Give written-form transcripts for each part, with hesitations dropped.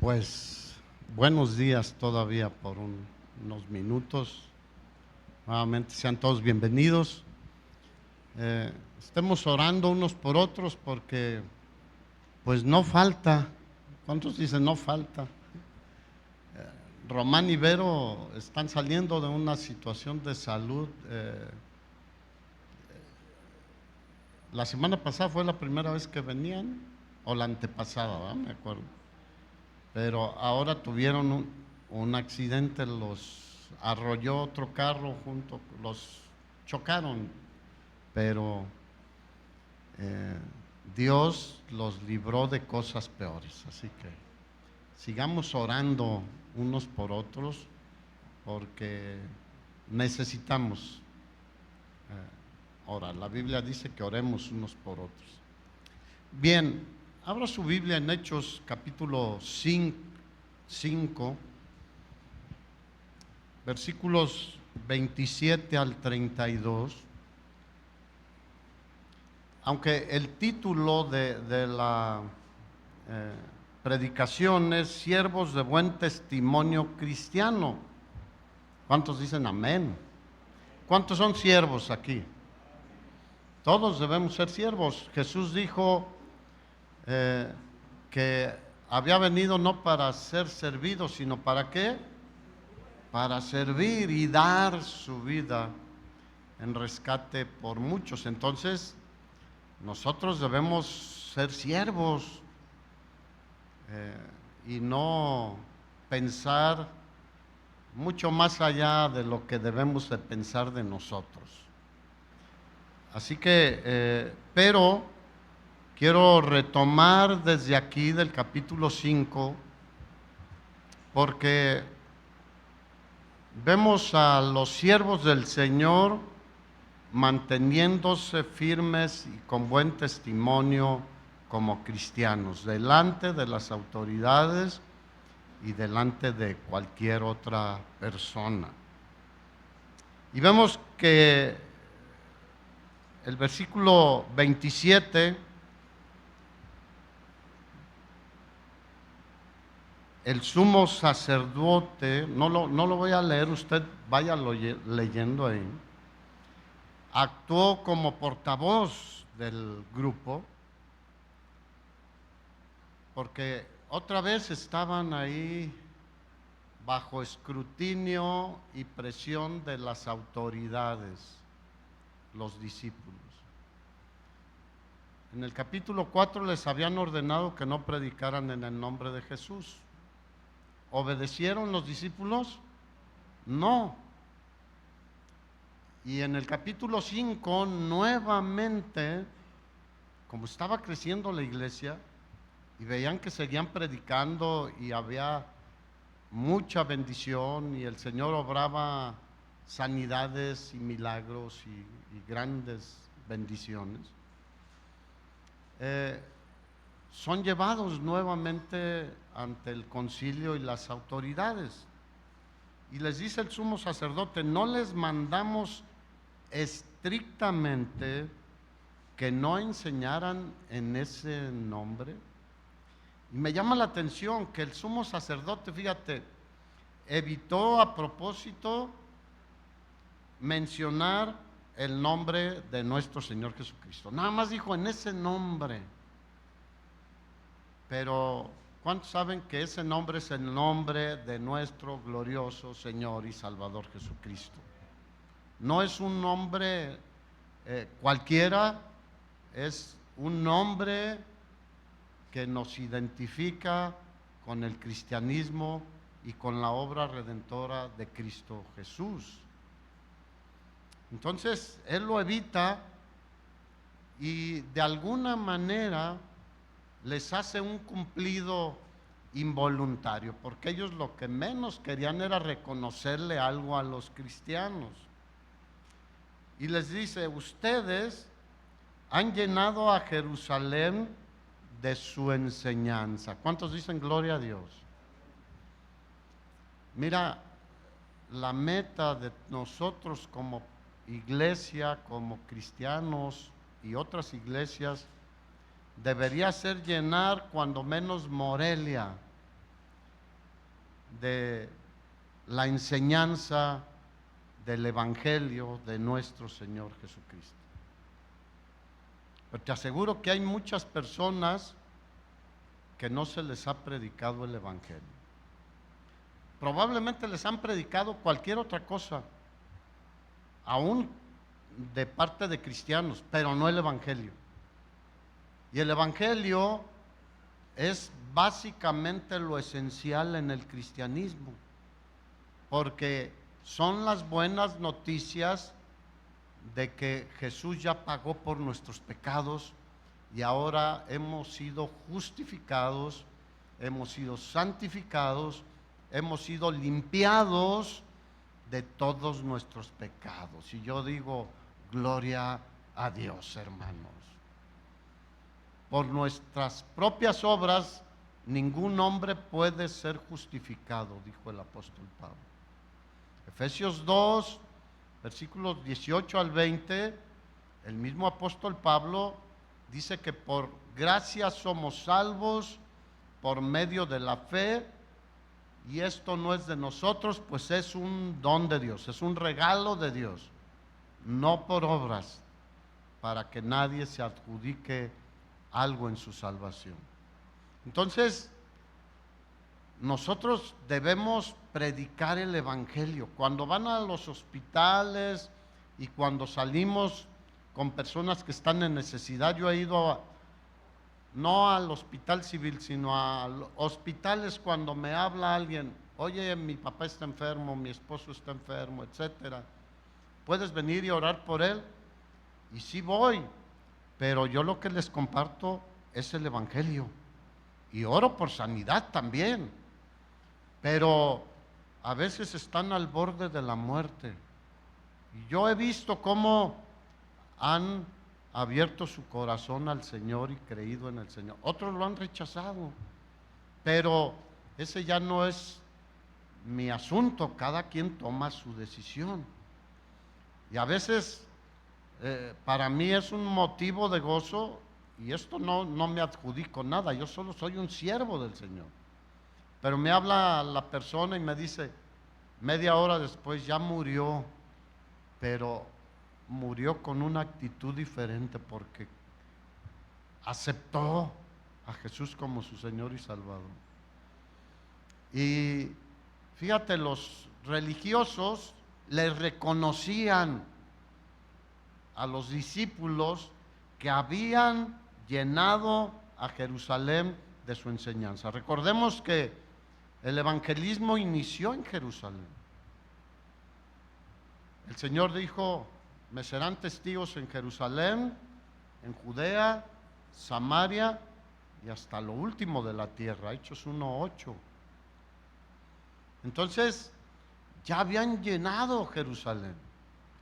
Pues buenos días todavía por unos minutos. Nuevamente sean todos bienvenidos. Estemos orando unos por otros porque pues no falta. ¿Cuántos dicen no falta? Román y Vero están saliendo de una situación de salud. La semana pasada fue la primera vez que venían, o la antepasada, ¿verdad? Me acuerdo. Pero ahora tuvieron un accidente, los arrolló otro carro los chocaron, pero Dios los libró de cosas peores. Así que sigamos orando unos por otros porque necesitamos orar. La Biblia dice que oremos unos por otros. Bien, abra su Biblia en Hechos capítulo 5, versículos 27 al 32. Aunque el título de la predicación es Siervos de buen testimonio cristiano. ¿Cuántos dicen amén? ¿Cuántos son siervos aquí? Todos debemos ser siervos. Jesús dijo que había venido no para ser servido, sino ¿para qué? Para servir y dar su vida en rescate por muchos. Entonces, nosotros debemos ser siervos y no pensar mucho más allá de lo que debemos de pensar de nosotros. Así que, pero quiero retomar desde aquí del capítulo 5, porque vemos a los siervos del Señor manteniéndose firmes y con buen testimonio como cristianos, delante de las autoridades y delante de cualquier otra persona. Y vemos que el versículo 27, el sumo sacerdote, no lo voy a leer, usted vaya leyendo ahí, actuó como portavoz del grupo, porque otra vez estaban ahí bajo escrutinio y presión de las autoridades, los discípulos. En el capítulo 4 les habían ordenado que no predicaran en el nombre de Jesús. ¿Obedecieron los discípulos? No. Y en el capítulo 5, nuevamente, como estaba creciendo la iglesia y veían que seguían predicando y había mucha bendición y el Señor obraba sanidades y milagros y grandes bendiciones, son llevados nuevamente ante el concilio y las autoridades. Y les dice el sumo sacerdote: no les mandamos estrictamente que no enseñaran en ese nombre. Y me llama la atención que el sumo sacerdote, fíjate, evitó a propósito mencionar el nombre de nuestro Señor Jesucristo. Nada más dijo en ese nombre. Pero ¿cuántos saben que ese nombre es el nombre de nuestro glorioso Señor y Salvador Jesucristo? No es un nombre cualquiera, es un nombre que nos identifica con el cristianismo y con la obra redentora de Cristo Jesús. Entonces, él lo evita y de alguna manera les hace un cumplido involuntario, porque ellos lo que menos querían era reconocerle algo a los cristianos. Y les dice: ustedes han llenado a Jerusalén de su enseñanza. ¿Cuántos dicen gloria a Dios? Mira, la meta de nosotros como iglesia, como cristianos y otras iglesias, debería ser llenar cuando menos Morelia, de la enseñanza del Evangelio de nuestro Señor Jesucristo. Pero te aseguro que hay muchas personas que no se les ha predicado el Evangelio. Probablemente les han predicado cualquier otra cosa, aún de parte de cristianos, pero no el Evangelio. Y el Evangelio es básicamente lo esencial en el cristianismo, porque son las buenas noticias de que Jesús ya pagó por nuestros pecados y ahora hemos sido justificados, hemos sido santificados, hemos sido limpiados de todos nuestros pecados. Y yo digo, gloria a Dios, hermanos. Por nuestras propias obras, ningún hombre puede ser justificado, dijo el apóstol Pablo. Efesios 2, versículos 18 al 20, el mismo apóstol Pablo dice que por gracia somos salvos por medio de la fe, y esto no es de nosotros, pues es un don de Dios, es un regalo de Dios, no por obras, para que nadie se adjudique algo en su salvación. Entonces, nosotros debemos predicar el Evangelio. Cuando van a los hospitales y cuando salimos con personas que están en necesidad, yo he ido no al hospital civil, sino a hospitales cuando me habla alguien, oye, mi papá está enfermo, mi esposo está enfermo, etcétera, ¿puedes venir y orar por él? Y sí voy, pero yo lo que les comparto es el Evangelio y oro por sanidad también, pero a veces están al borde de la muerte. Y yo he visto cómo han abierto su corazón al Señor y creído en el Señor. Otros lo han rechazado, pero ese ya no es mi asunto, cada quien toma su decisión. Y a veces para mí es un motivo de gozo, y esto no me adjudico nada, yo solo soy un siervo del Señor. Pero me habla la persona y me dice, media hora después ya murió, pero murió con una actitud diferente porque aceptó a Jesús como su Señor y Salvador. Y fíjate, los religiosos le reconocían a los discípulos que habían llenado a Jerusalén de su enseñanza. Recordemos que el evangelismo inició en Jerusalén. El Señor dijo, me serán testigos en Jerusalén, en Judea, Samaria y hasta lo último de la tierra. Hechos 1:8. Entonces, ya habían llenado Jerusalén.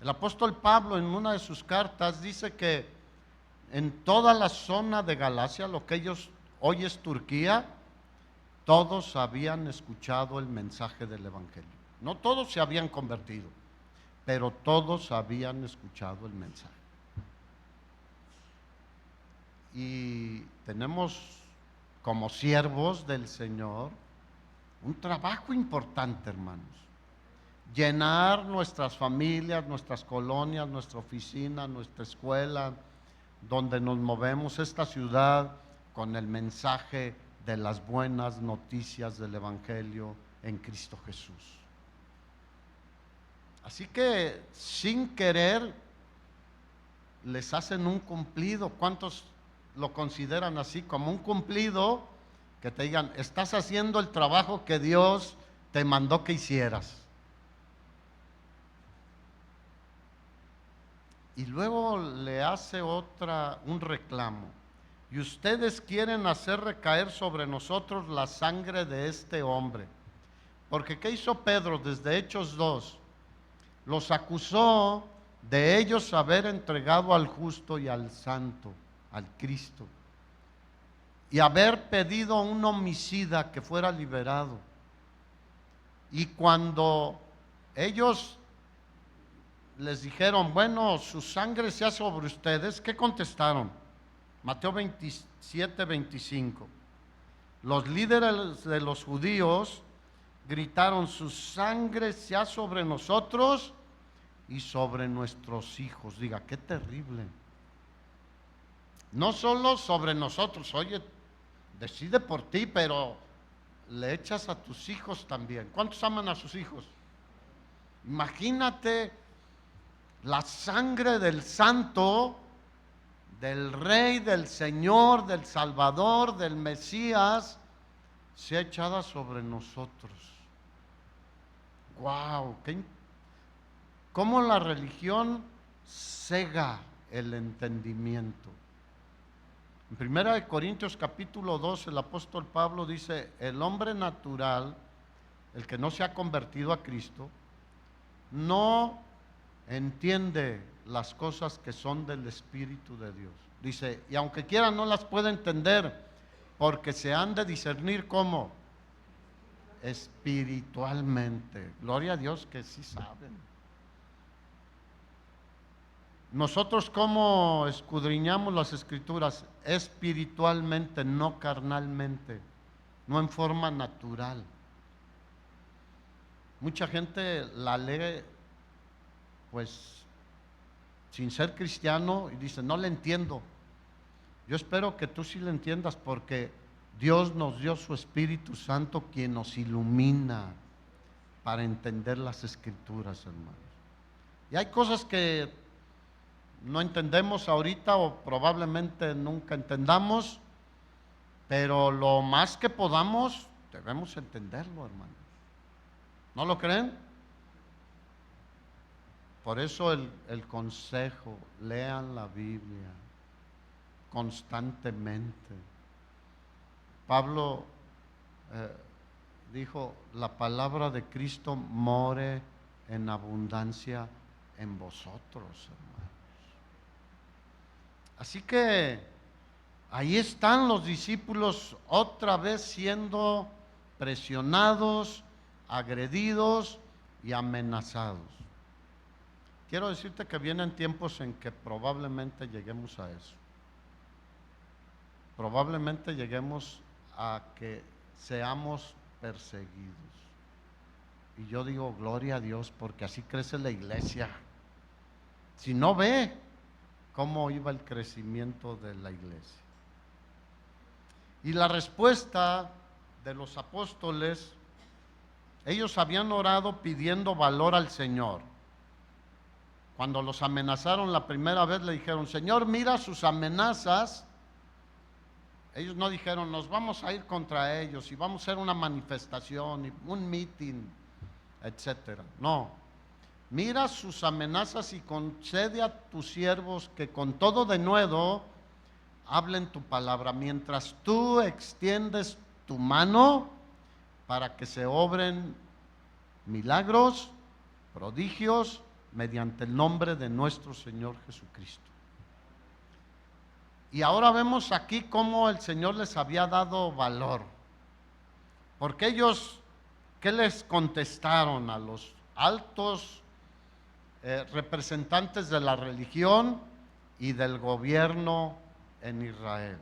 El apóstol Pablo en una de sus cartas dice que en toda la zona de Galacia, lo que hoy es Turquía, todos habían escuchado el mensaje del Evangelio. No todos se habían convertido, pero todos habían escuchado el mensaje. Y tenemos como siervos del Señor un trabajo importante, hermanos. Llenar nuestras familias, nuestras colonias, nuestra oficina, nuestra escuela, donde nos movemos, esta ciudad, con el mensaje de las buenas noticias del Evangelio en Cristo Jesús. Así que sin querer les hacen un cumplido. ¿Cuántos lo consideran así como un cumplido? Que te digan, estás haciendo el trabajo que Dios te mandó que hicieras. Y luego le hace un reclamo. Y ustedes quieren hacer recaer sobre nosotros la sangre de este hombre. Porque ¿qué hizo Pedro desde Hechos 2? Los acusó de ellos haber entregado al justo y al santo, al Cristo, y haber pedido a un homicida que fuera liberado. Y cuando ellos les dijeron, bueno, su sangre sea sobre ustedes, ¿qué contestaron? Mateo 27:25. Los líderes de los judíos gritaron: su sangre sea sobre nosotros y sobre nuestros hijos. Diga, qué terrible. No solo sobre nosotros, oye, decide por ti, pero le echas a tus hijos también. ¿Cuántos aman a sus hijos? Imagínate la sangre del santo, del rey, del Señor, del Salvador, del Mesías, sea echada sobre nosotros. ¡Wow! ¿Cómo la religión cega el entendimiento? En 1 Corintios capítulo 2, el apóstol Pablo dice: el hombre natural, el que no se ha convertido a Cristo, no entiende las cosas que son del Espíritu de Dios. Dice, y aunque quiera no las puede entender, porque se han de discernir como espiritualmente. Gloria a Dios que sí saben. Nosotros, ¿cómo escudriñamos las Escrituras? Espiritualmente, no carnalmente, no en forma natural. Mucha gente la lee pues sin ser cristiano y dice, no le entiendo. Yo espero que tú sí le entiendas, porque Dios nos dio su Espíritu Santo, quien nos ilumina para entender las Escrituras, hermanos. Y hay cosas que no entendemos ahorita, o probablemente nunca entendamos, pero lo más que podamos debemos entenderlo, hermanos. ¿No lo creen? Por eso el consejo: lean la Biblia constantemente. Pablo dijo: la palabra de Cristo more en abundancia en vosotros, hermanos. Así que ahí están los discípulos otra vez siendo presionados, agredidos y amenazados. Quiero decirte que vienen tiempos en que probablemente lleguemos a eso. Probablemente lleguemos a que seamos perseguidos. Y yo digo, gloria a Dios, porque así crece la iglesia. Si no, ve cómo iba el crecimiento de la iglesia. Y la respuesta de los apóstoles: ellos habían orado pidiendo valor al Señor. Cuando los amenazaron la primera vez, le dijeron: Señor, mira sus amenazas. Ellos no dijeron: nos vamos a ir contra ellos y vamos a hacer una manifestación y un meeting, etcétera. No, mira sus amenazas y concede a tus siervos que con todo denuedo hablen tu palabra, mientras tú extiendes tu mano para que se obren milagros, prodigios, mediante el nombre de nuestro Señor Jesucristo. Y ahora vemos aquí cómo el Señor les había dado valor, porque ellos, ¿qué les contestaron a los altos representantes de la religión y del gobierno en Israel?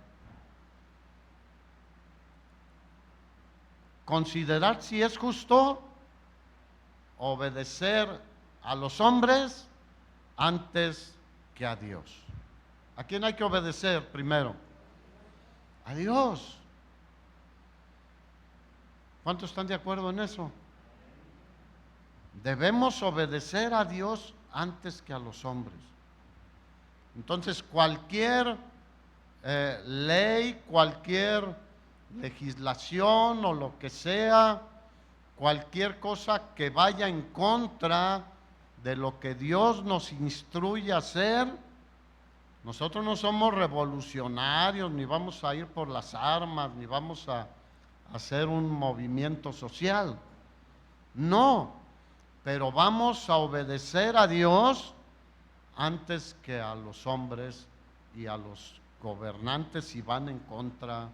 Considerar si es justo obedecer a los hombres antes que a Dios. ¿A quién hay que obedecer primero? A Dios. ¿Cuántos están de acuerdo en eso? Debemos obedecer a Dios antes que a los hombres. Entonces, cualquier ley, cualquier legislación o lo que sea, cualquier cosa que vaya en contra de lo que Dios nos instruye a hacer. Nosotros no somos revolucionarios, ni vamos a ir por las armas, ni vamos a hacer un movimiento social. No, pero vamos a obedecer a Dios antes que a los hombres y a los gobernantes si van en contra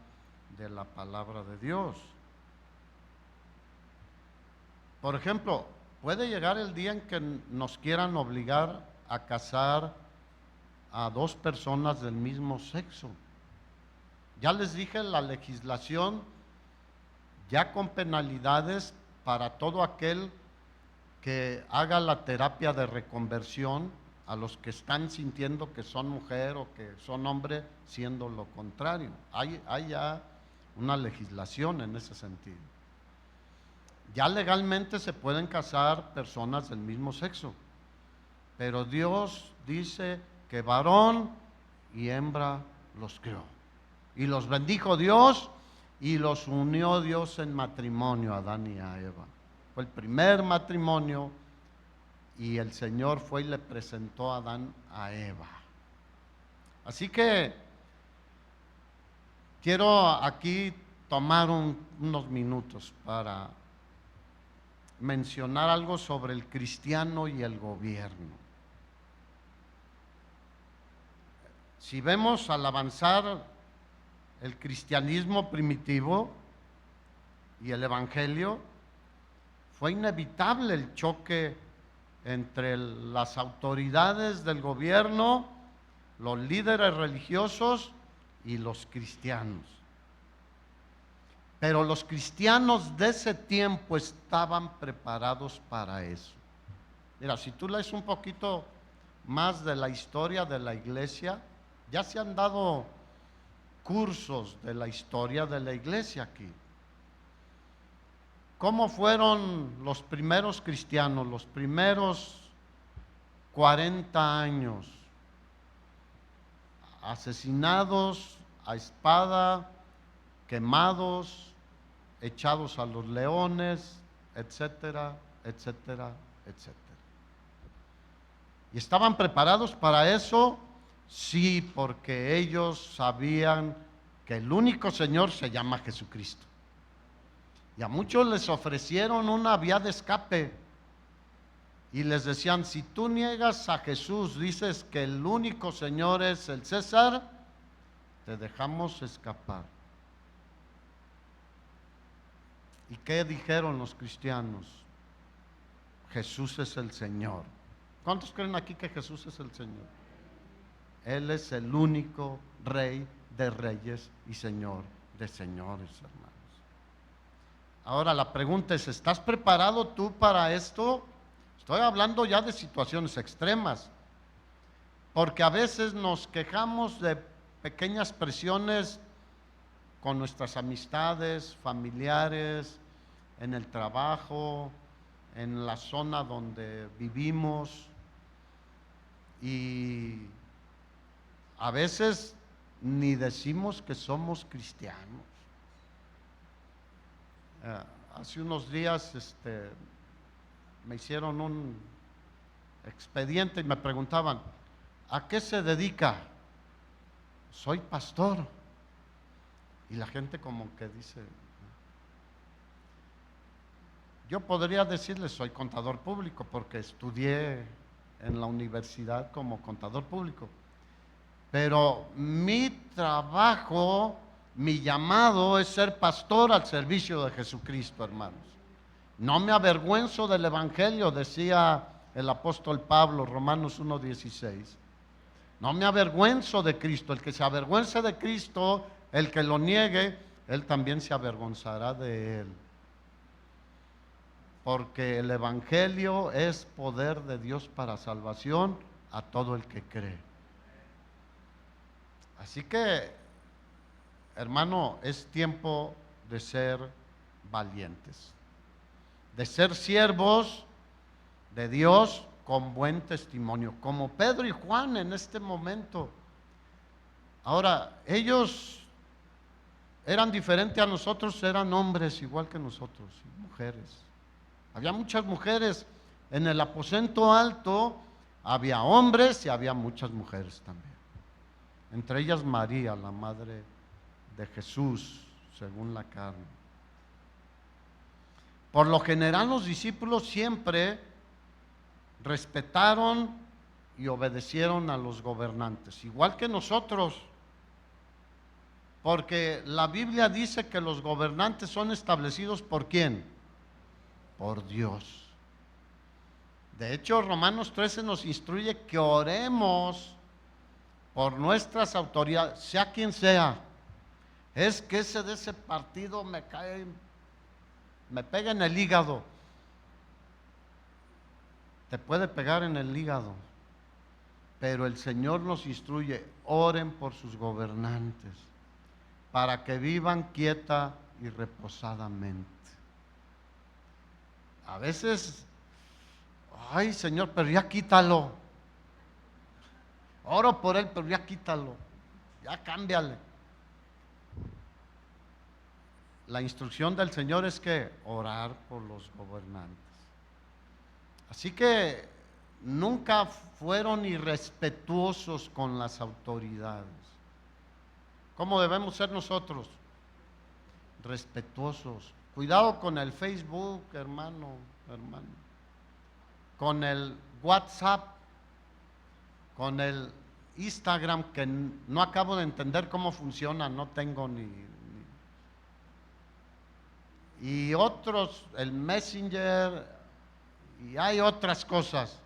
de la palabra de Dios. Por ejemplo, puede llegar el día en que nos quieran obligar a casar a dos personas del mismo sexo. Ya les dije, la legislación ya con penalidades para todo aquel que haga la terapia de reconversión a los que están sintiendo que son mujer o que son hombre, siendo lo contrario. Hay ya una legislación en ese sentido. Ya legalmente se pueden casar personas del mismo sexo, pero Dios dice que varón y hembra los creó. Y los bendijo Dios y los unió Dios en matrimonio a Adán y a Eva. Fue el primer matrimonio y el Señor fue y le presentó a Adán a Eva. Así que quiero aquí tomar unos minutos para mencionar algo sobre el cristiano y el gobierno. Si vemos al avanzar el cristianismo primitivo y el evangelio, fue inevitable el choque entre las autoridades del gobierno, los líderes religiosos y los cristianos. Pero los cristianos de ese tiempo estaban preparados para eso. Mira, si tú lees un poquito más de la historia de la iglesia, ya se han dado cursos de la historia de la iglesia aquí. ¿Cómo fueron los primeros cristianos, los primeros 40 años? Asesinados a espada, quemados, echados a los leones, etcétera, etcétera, etcétera. ¿Y estaban preparados para eso? Sí, porque ellos sabían que el único Señor se llama Jesucristo. Y a muchos les ofrecieron una vía de escape y les decían, si tú niegas a Jesús, dices que el único Señor es el César, te dejamos escapar. ¿Y qué dijeron los cristianos? Jesús es el Señor. ¿Cuántos creen aquí que Jesús es el Señor? Él es el único Rey de reyes y Señor de señores, hermanos. Ahora la pregunta es, ¿estás preparado tú para esto? Estoy hablando ya de situaciones extremas, porque a veces nos quejamos de pequeñas presiones con nuestras amistades, familiares, en el trabajo, en la zona donde vivimos, y a veces ni decimos que somos cristianos. Hace unos días me hicieron un expediente y me preguntaban, ¿a qué se dedica? Soy pastor. Y la gente como que dice, yo podría decirles soy contador público porque estudié en la universidad como contador público, pero mi trabajo, mi llamado es ser pastor al servicio de Jesucristo, hermanos. No me avergüenzo del evangelio, decía el apóstol Pablo, Romanos 1:16. No me avergüenzo de Cristo. El que se avergüence de Cristo, el que lo niegue, él también se avergonzará de él. Porque el evangelio es poder de Dios para salvación a todo el que cree. Así que, hermano, es tiempo de ser valientes, de ser siervos de Dios con buen testimonio, como Pedro y Juan en este momento. Ahora, ellos eran diferentes a nosotros, eran hombres igual que nosotros, y mujeres. Había muchas mujeres en el aposento alto, había hombres y había muchas mujeres también. Entre ellas María, la madre de Jesús, según la carne. Por lo general, los discípulos siempre respetaron y obedecieron a los gobernantes, igual que nosotros, porque la Biblia dice que los gobernantes son establecidos ¿por quién? Por Dios. De hecho, Romanos 13 nos instruye que oremos por nuestras autoridades, sea quien sea. Es que ese de ese partido me cae me pega en el hígado. Te puede pegar en el hígado, pero el Señor nos instruye, oren por sus gobernantes, para que vivan quieta y reposadamente. A veces, ay Señor, pero ya quítalo. Oro por él, pero ya quítalo, ya cámbiale. La instrucción del Señor es que orar por los gobernantes. Así que nunca fueron irrespetuosos con las autoridades. ¿Cómo debemos ser nosotros? Respetuosos. Cuidado con el Facebook, hermano. Con el WhatsApp, con el Instagram, que no acabo de entender cómo funciona, no tengo y otros, el Messenger, y hay otras cosas.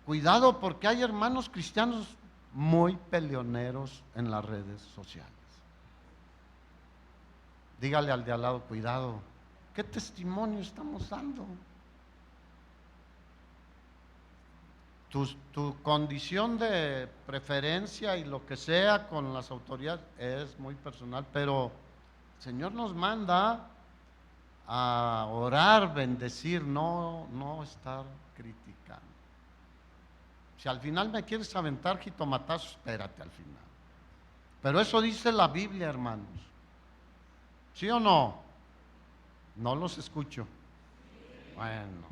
Cuidado, porque hay hermanos cristianos muy peleoneros en las redes sociales. Dígale al de al lado, cuidado, ¿qué testimonio estamos dando? Tu condición de preferencia y lo que sea con las autoridades es muy personal, pero el Señor nos manda a orar, bendecir, no estar criticando. Si al final me quieres aventar jitomatazos, espérate al final. Pero eso dice la Biblia, hermanos. ¿Sí o no? No los escucho. Bueno.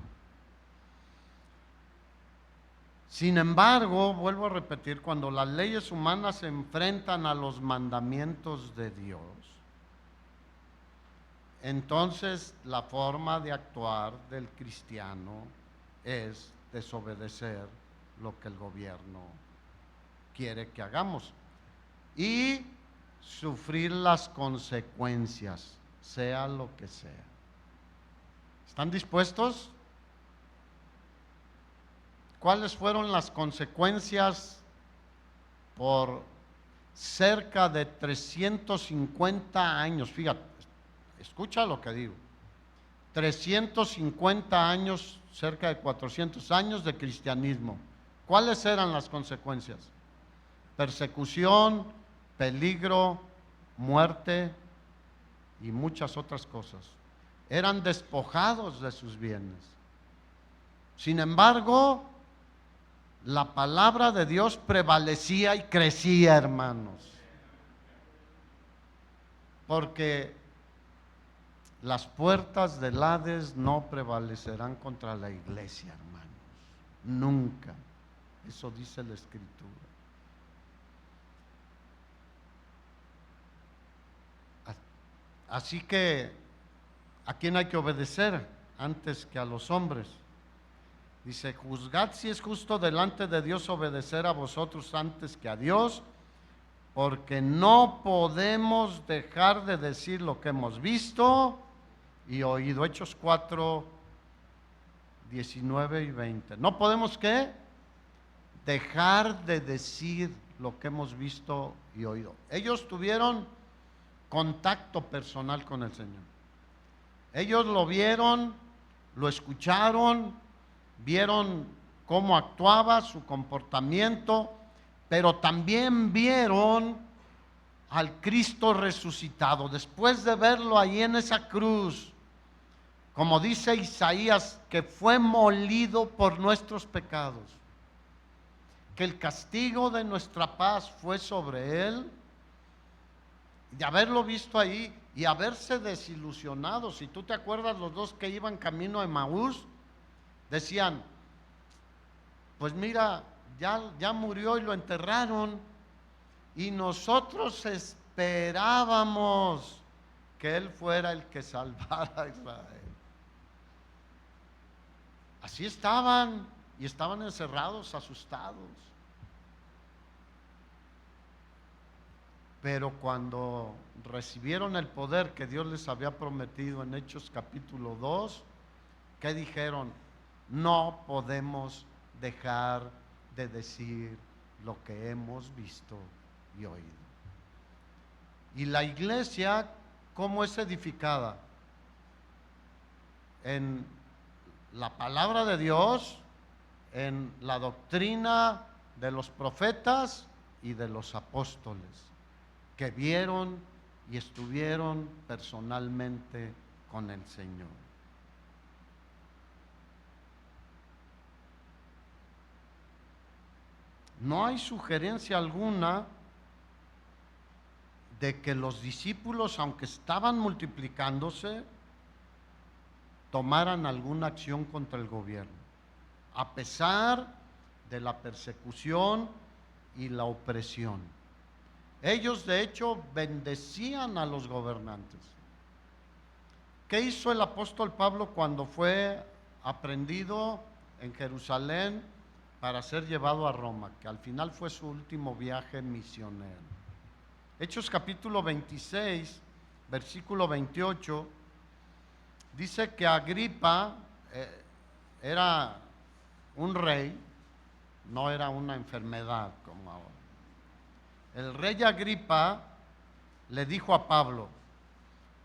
Sin embargo, vuelvo a repetir, cuando las leyes humanas se enfrentan a los mandamientos de Dios, entonces la forma de actuar del cristiano es desobedecer lo que el gobierno quiere que hagamos y sufrir las consecuencias, sea lo que sea. ¿Están dispuestos? ¿Cuáles fueron las consecuencias por cerca de 350 años? Fíjate, escucha lo que digo. 350 años, cerca de 400 años de cristianismo. ¿Cuáles eran las consecuencias? Persecución, peligro, muerte y muchas otras cosas. Eran despojados de sus bienes. Sin embargo, la palabra de Dios prevalecía y crecía, hermanos. Porque las puertas del Hades no prevalecerán contra la iglesia, hermanos. Nunca. Eso dice la Escritura. Así que, ¿a quién hay que obedecer antes que a los hombres? Dice, juzgad si es justo delante de Dios obedecer a vosotros antes que a Dios, porque no podemos dejar de decir lo que hemos visto y oído. Hechos 4, 19 y 20. ¿No podemos qué? Dejar de decir lo que hemos visto y oído. Ellos tuvieron contacto personal con el Señor. Ellos lo vieron, lo escucharon, vieron cómo actuaba, su comportamiento, pero también vieron al Cristo resucitado. Después de verlo ahí en esa cruz, como dice Isaías, que fue molido por nuestros pecados, que el castigo de nuestra paz fue sobre él, de haberlo visto ahí y haberse desilusionado. Si tú te acuerdas, los dos que iban camino a Emaús decían, pues mira, ya murió y lo enterraron, y nosotros esperábamos que él fuera el que salvara a Israel. Así estaban, y estaban encerrados, asustados. Pero cuando recibieron el poder que Dios les había prometido en Hechos capítulo 2, ¿qué dijeron? No podemos dejar de decir lo que hemos visto y oído. Y la iglesia, ¿cómo es edificada? en la palabra de Dios, en la doctrina de los profetas y de los apóstoles, que vieron y estuvieron personalmente con el Señor. No hay sugerencia alguna de que los discípulos, aunque estaban multiplicándose, tomaran alguna acción contra el gobierno, a pesar de la persecución y la opresión. Ellos, de hecho, bendecían a los gobernantes. ¿Qué hizo el apóstol Pablo cuando fue aprehendido en Jerusalén para ser llevado a Roma? Que al final fue su último viaje misionero. Hechos capítulo 26, versículo 28, dice que Agripa era un rey, no era una enfermedad como ahora. El rey Agripa le dijo a Pablo: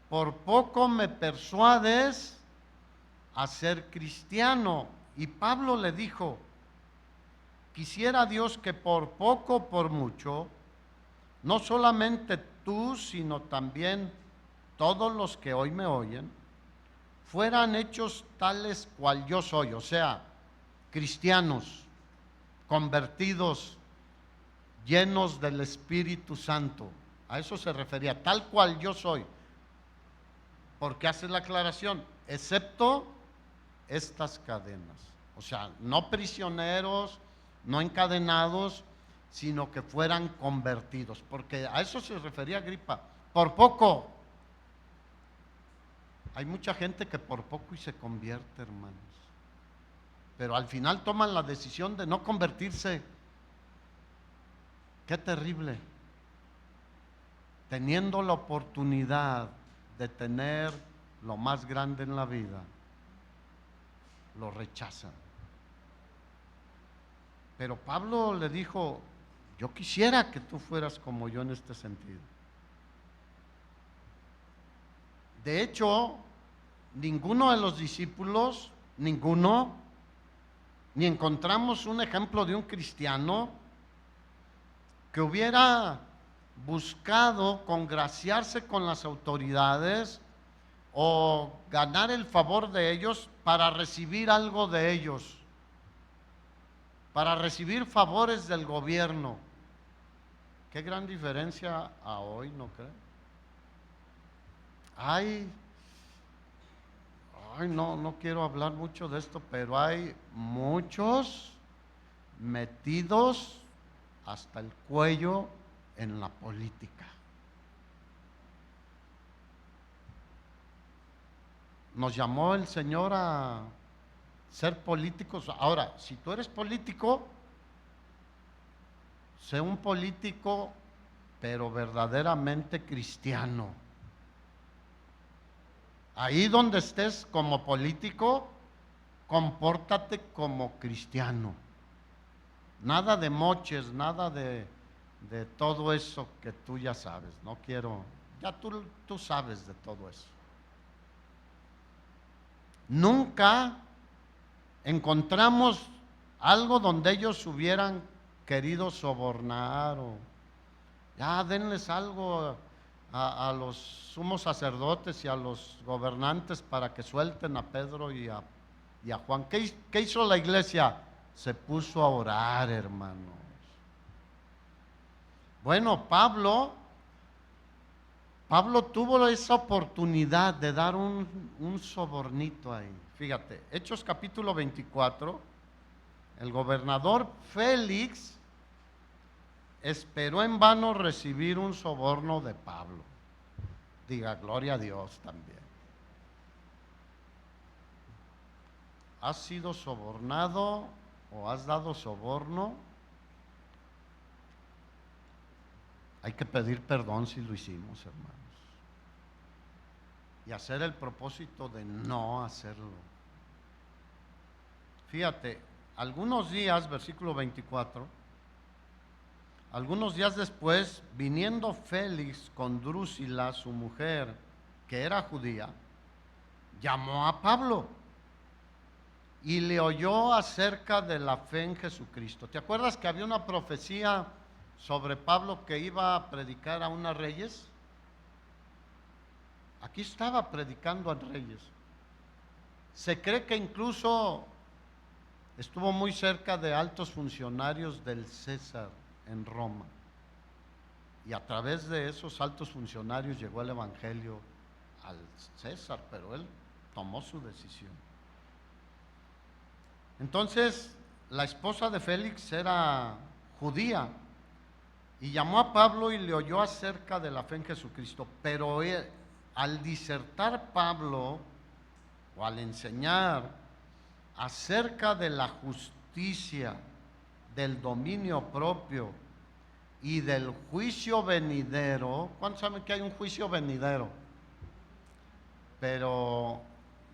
por poco me persuades a ser cristiano. Y Pablo le dijo: quisiera Dios que por poco o por mucho, no solamente tú, sino también todos los que hoy me oyen, fueran hechos tales cual yo soy, o sea, cristianos, convertidos, llenos del Espíritu Santo. A eso se refería, tal cual yo soy. Porque hace la aclaración, excepto estas cadenas. O sea, no prisioneros, no encadenados, sino que fueran convertidos. Porque a eso se refería Agripa. Por poco. Hay mucha gente que por poco y se convierte, hermanos. Pero al final toman la decisión de no convertirse. Qué terrible. Teniendo la oportunidad de tener lo más grande en la vida, lo rechazan. Pero Pablo le dijo: yo quisiera que tú fueras como yo en este sentido. De hecho, ninguno de los discípulos, ninguno, ni encontramos un ejemplo de un cristiano que hubiera buscado congraciarse con las autoridades o ganar el favor de ellos para recibir algo de ellos, para recibir favores del gobierno. Qué gran diferencia a hoy, ¿no cree? No quiero hablar mucho de esto, pero hay muchos metidos hasta el cuello en la política. Nos llamó el Señor a ser políticos. Ahora, si tú eres político, sé un político, pero verdaderamente cristiano. Ahí donde estés como político, compórtate como cristiano. Nada de moches, nada de todo eso que tú ya sabes. No quiero, ya tú sabes de todo eso. Nunca encontramos algo donde ellos hubieran querido sobornar o ya denles algo a los sumos sacerdotes y a los gobernantes para que suelten a Pedro y a Juan. ¿Qué hizo la iglesia? Se puso a orar, hermanos. Bueno, Pablo tuvo esa oportunidad de dar un sobornito ahí. Fíjate, Hechos capítulo 24, el gobernador Félix esperó en vano recibir un soborno de Pablo. Diga, gloria a Dios también. ¿Has sido sobornado o has dado soborno? Hay que pedir perdón si lo hicimos, hermanos. Y hacer el propósito de no hacerlo. Fíjate, algunos días, versículo 24, algunos días después, viniendo Félix con Drusila, su mujer, que era judía, llamó a Pablo y le oyó acerca de la fe en Jesucristo. ¿Te acuerdas que había una profecía sobre Pablo que iba a predicar a unas reyes? Aquí estaba predicando a reyes. Se cree que incluso estuvo muy cerca de altos funcionarios del César en Roma. Y a través de esos altos funcionarios llegó el evangelio al César, pero él tomó su decisión. Entonces, la esposa de Félix era judía y llamó a Pablo y le oyó acerca de la fe en Jesucristo. Pero al disertar Pablo, o al enseñar acerca de la justicia, del dominio propio y del juicio venidero. ¿Cuántos saben que hay un juicio venidero? Pero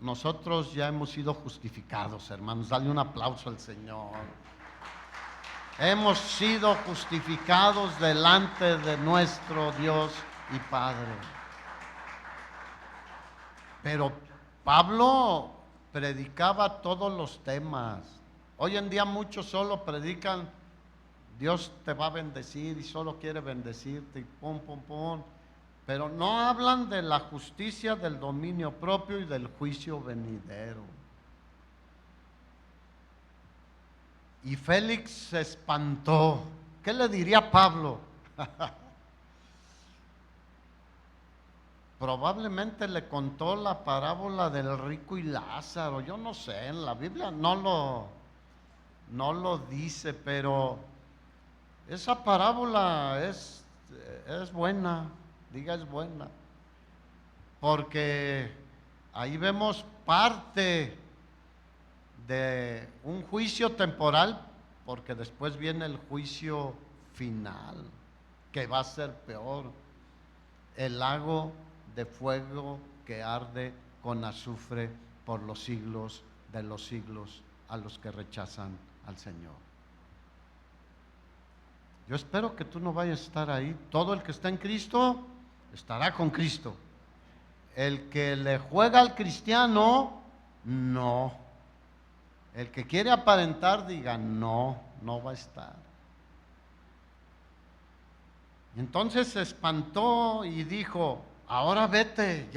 nosotros ya hemos sido justificados, hermanos. Dale un aplauso al Señor. Hemos sido justificados delante de nuestro Dios y Padre. Pero Pablo predicaba todos los temas. Hoy en día muchos solo predican, Dios te va a bendecir y solo quiere bendecirte y pum, pum, pum. Pero no hablan de la justicia, del dominio propio y del juicio venidero. Y Félix se espantó. ¿Qué le diría Pablo? Probablemente le contó la parábola del rico y Lázaro. Yo no sé, en la Biblia no lo dice, pero esa parábola es buena, diga es buena, porque ahí vemos parte de un juicio temporal, porque después viene el juicio final, que va a ser peor, el lago de fuego que arde con azufre por los siglos de los siglos a los que rechazan al Señor. Yo espero que tú no vayas a estar ahí. Todo el que está en Cristo estará con Cristo. El que le juega al cristiano, no. El que quiere aparentar, diga no va a estar. Entonces se espantó y dijo: ahora vete,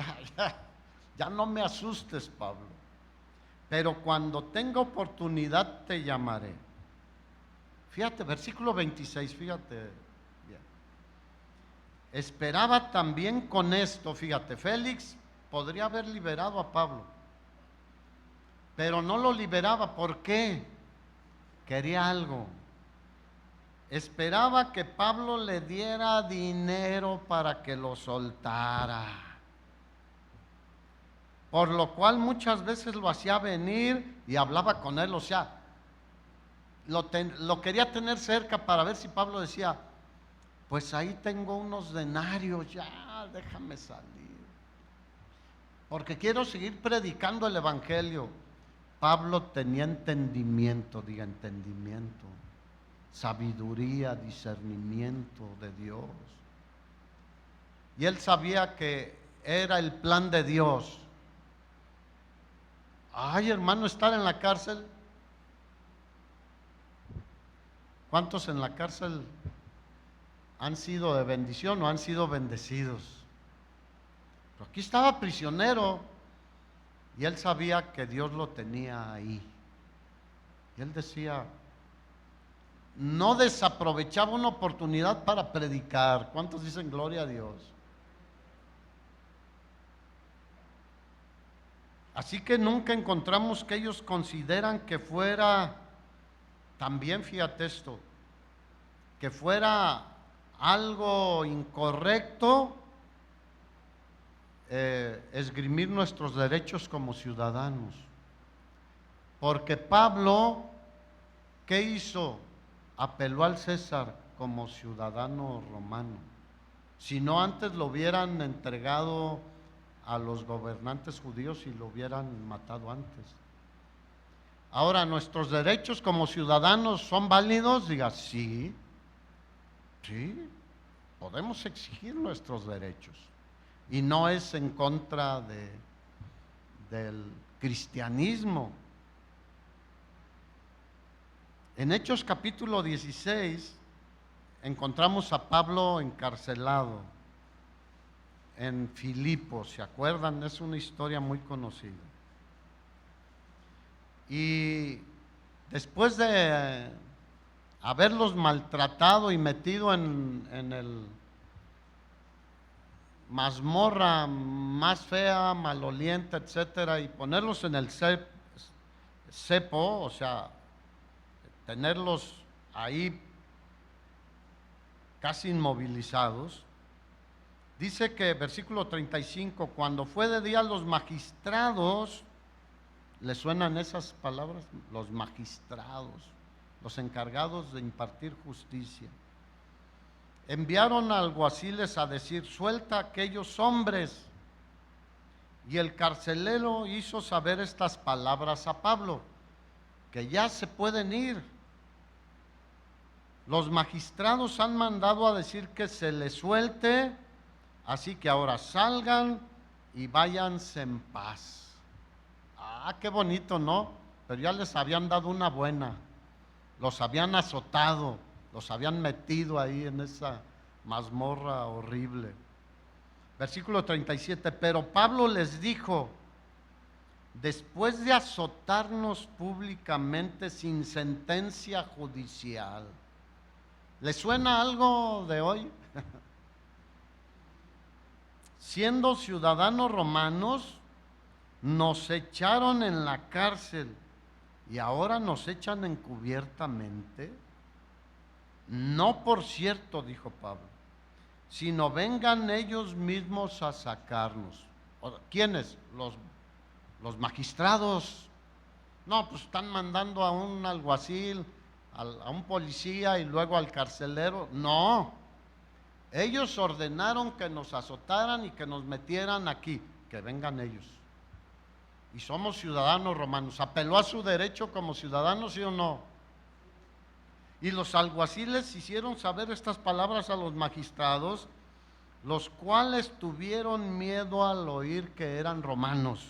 ya no me asustes, Pablo. Pero cuando tenga oportunidad te llamaré. Fíjate, versículo 26, fíjate bien. Esperaba también con esto, fíjate, Félix podría haber liberado a Pablo, pero no lo liberaba. ¿Por qué? Quería algo. Esperaba que Pablo le diera dinero para que lo soltara, por lo cual muchas veces lo hacía venir y hablaba con él. O sea, lo quería tener cerca para ver si Pablo decía: pues ahí tengo unos denarios, ya déjame salir, porque quiero seguir predicando el evangelio. Pablo tenía entendimiento, diga entendimiento, sabiduría, discernimiento de Dios. Y él sabía que era el plan de Dios. Ay, hermano, estar en la cárcel. ¿Cuántos en la cárcel han sido de bendición o han sido bendecidos? Pero aquí estaba prisionero y él sabía que Dios lo tenía ahí. Y él decía, no desaprovechaba una oportunidad para predicar. ¿Cuántos dicen gloria a Dios? Así que nunca encontramos que ellos consideran que fuera, también fíjate esto, que fuera algo incorrecto esgrimir nuestros derechos como ciudadanos. Porque Pablo, ¿qué hizo? Apeló al César como ciudadano romano. Si no, antes lo hubieran entregado a los gobernantes judíos y lo hubieran matado antes. Ahora, ¿nuestros derechos como ciudadanos son válidos? Diga, sí, podemos exigir nuestros derechos. Y no es en contra del cristianismo. En Hechos capítulo 16 encontramos a Pablo encarcelado en Filipos, ¿se acuerdan? Es una historia muy conocida. Y después de haberlos maltratado y metido en el mazmorra más fea, maloliente, etcétera, y ponerlos en el cepo, o sea, tenerlos ahí casi inmovilizados, dice que versículo 35, cuando fue de día los magistrados, ¿les suenan esas palabras? Los magistrados, los encargados de impartir justicia, enviaron alguaciles a decir, suelta a aquellos hombres. Y el carcelero hizo saber estas palabras a Pablo, que ya se pueden ir. Los magistrados han mandado a decir que se les suelte, así que ahora salgan y váyanse en paz. Ah, qué bonito, ¿no? Pero ya les habían dado una buena, los habían azotado, los habían metido ahí en esa mazmorra horrible. Versículo 37, pero Pablo les dijo, después de azotarnos públicamente sin sentencia judicial. ¿Les suena algo de hoy? Siendo ciudadanos romanos, nos echaron en la cárcel y ahora nos echan encubiertamente. No por cierto, dijo Pablo, sino vengan ellos mismos a sacarnos. ¿Quiénes? Los magistrados. No, pues están mandando a un alguacil, a un policía y luego al carcelero. No, ellos ordenaron que nos azotaran y que nos metieran aquí, que vengan ellos. Y somos ciudadanos romanos. ¿Apeló a su derecho como ciudadanos, sí o no? Y los alguaciles hicieron saber estas palabras a los magistrados, los cuales tuvieron miedo al oír que eran romanos.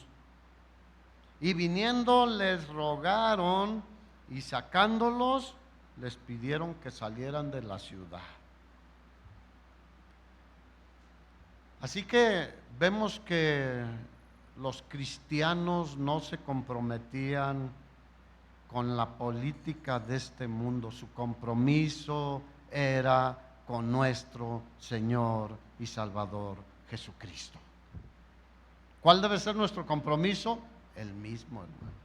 Y viniendo les rogaron y sacándolos les pidieron que salieran de la ciudad. Así que vemos que los cristianos no se comprometían con la política de este mundo. Su compromiso era con nuestro Señor y Salvador Jesucristo. ¿Cuál debe ser nuestro compromiso? El mismo, hermanos.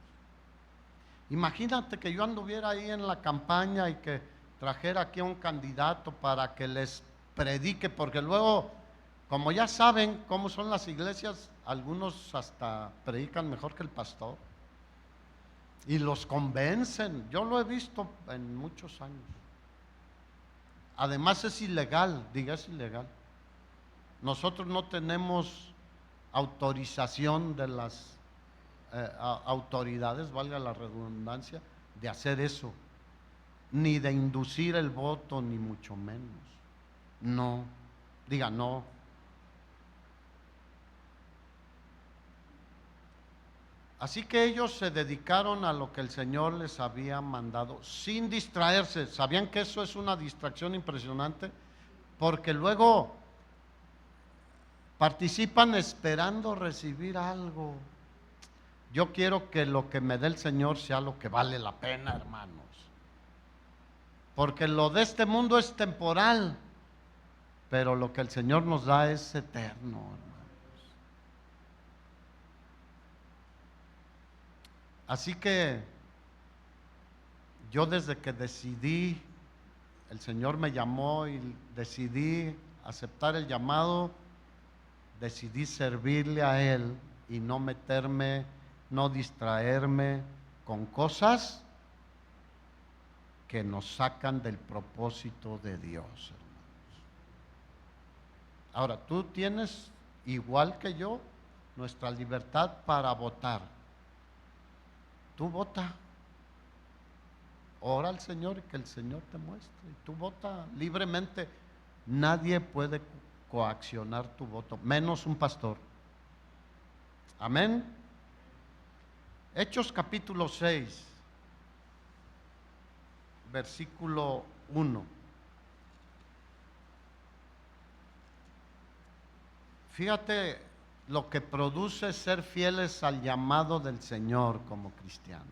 Imagínate que yo anduviera ahí en la campaña y que trajera aquí a un candidato para que les predique, porque luego, como ya saben cómo son las iglesias, algunos hasta predican mejor que el pastor. Y los convencen, yo lo he visto en muchos años. Además es ilegal, diga es ilegal. Nosotros no tenemos autorización de las autoridades, valga la redundancia, de hacer eso. Ni de inducir el voto, ni mucho menos. No, diga no. Así que ellos se dedicaron a lo que el Señor les había mandado, sin distraerse. ¿Sabían que eso es una distracción impresionante? Porque luego participan esperando recibir algo. Yo quiero que lo que me dé el Señor sea lo que vale la pena, hermanos. Porque lo de este mundo es temporal, pero lo que el Señor nos da es eterno, hermanos. Así que yo desde que decidí, el Señor me llamó y decidí aceptar el llamado, decidí servirle a Él y no meterme, no distraerme con cosas que nos sacan del propósito de Dios, hermanos. Ahora, tú tienes, igual que yo, nuestra libertad para votar. Tú vota, ora al Señor y que el Señor te muestre. Y tú vota libremente. Nadie puede coaccionar tu voto, menos un pastor. Amén. Hechos capítulo 6, versículo 1. Fíjate lo que produce ser fieles al llamado del Señor como cristianos.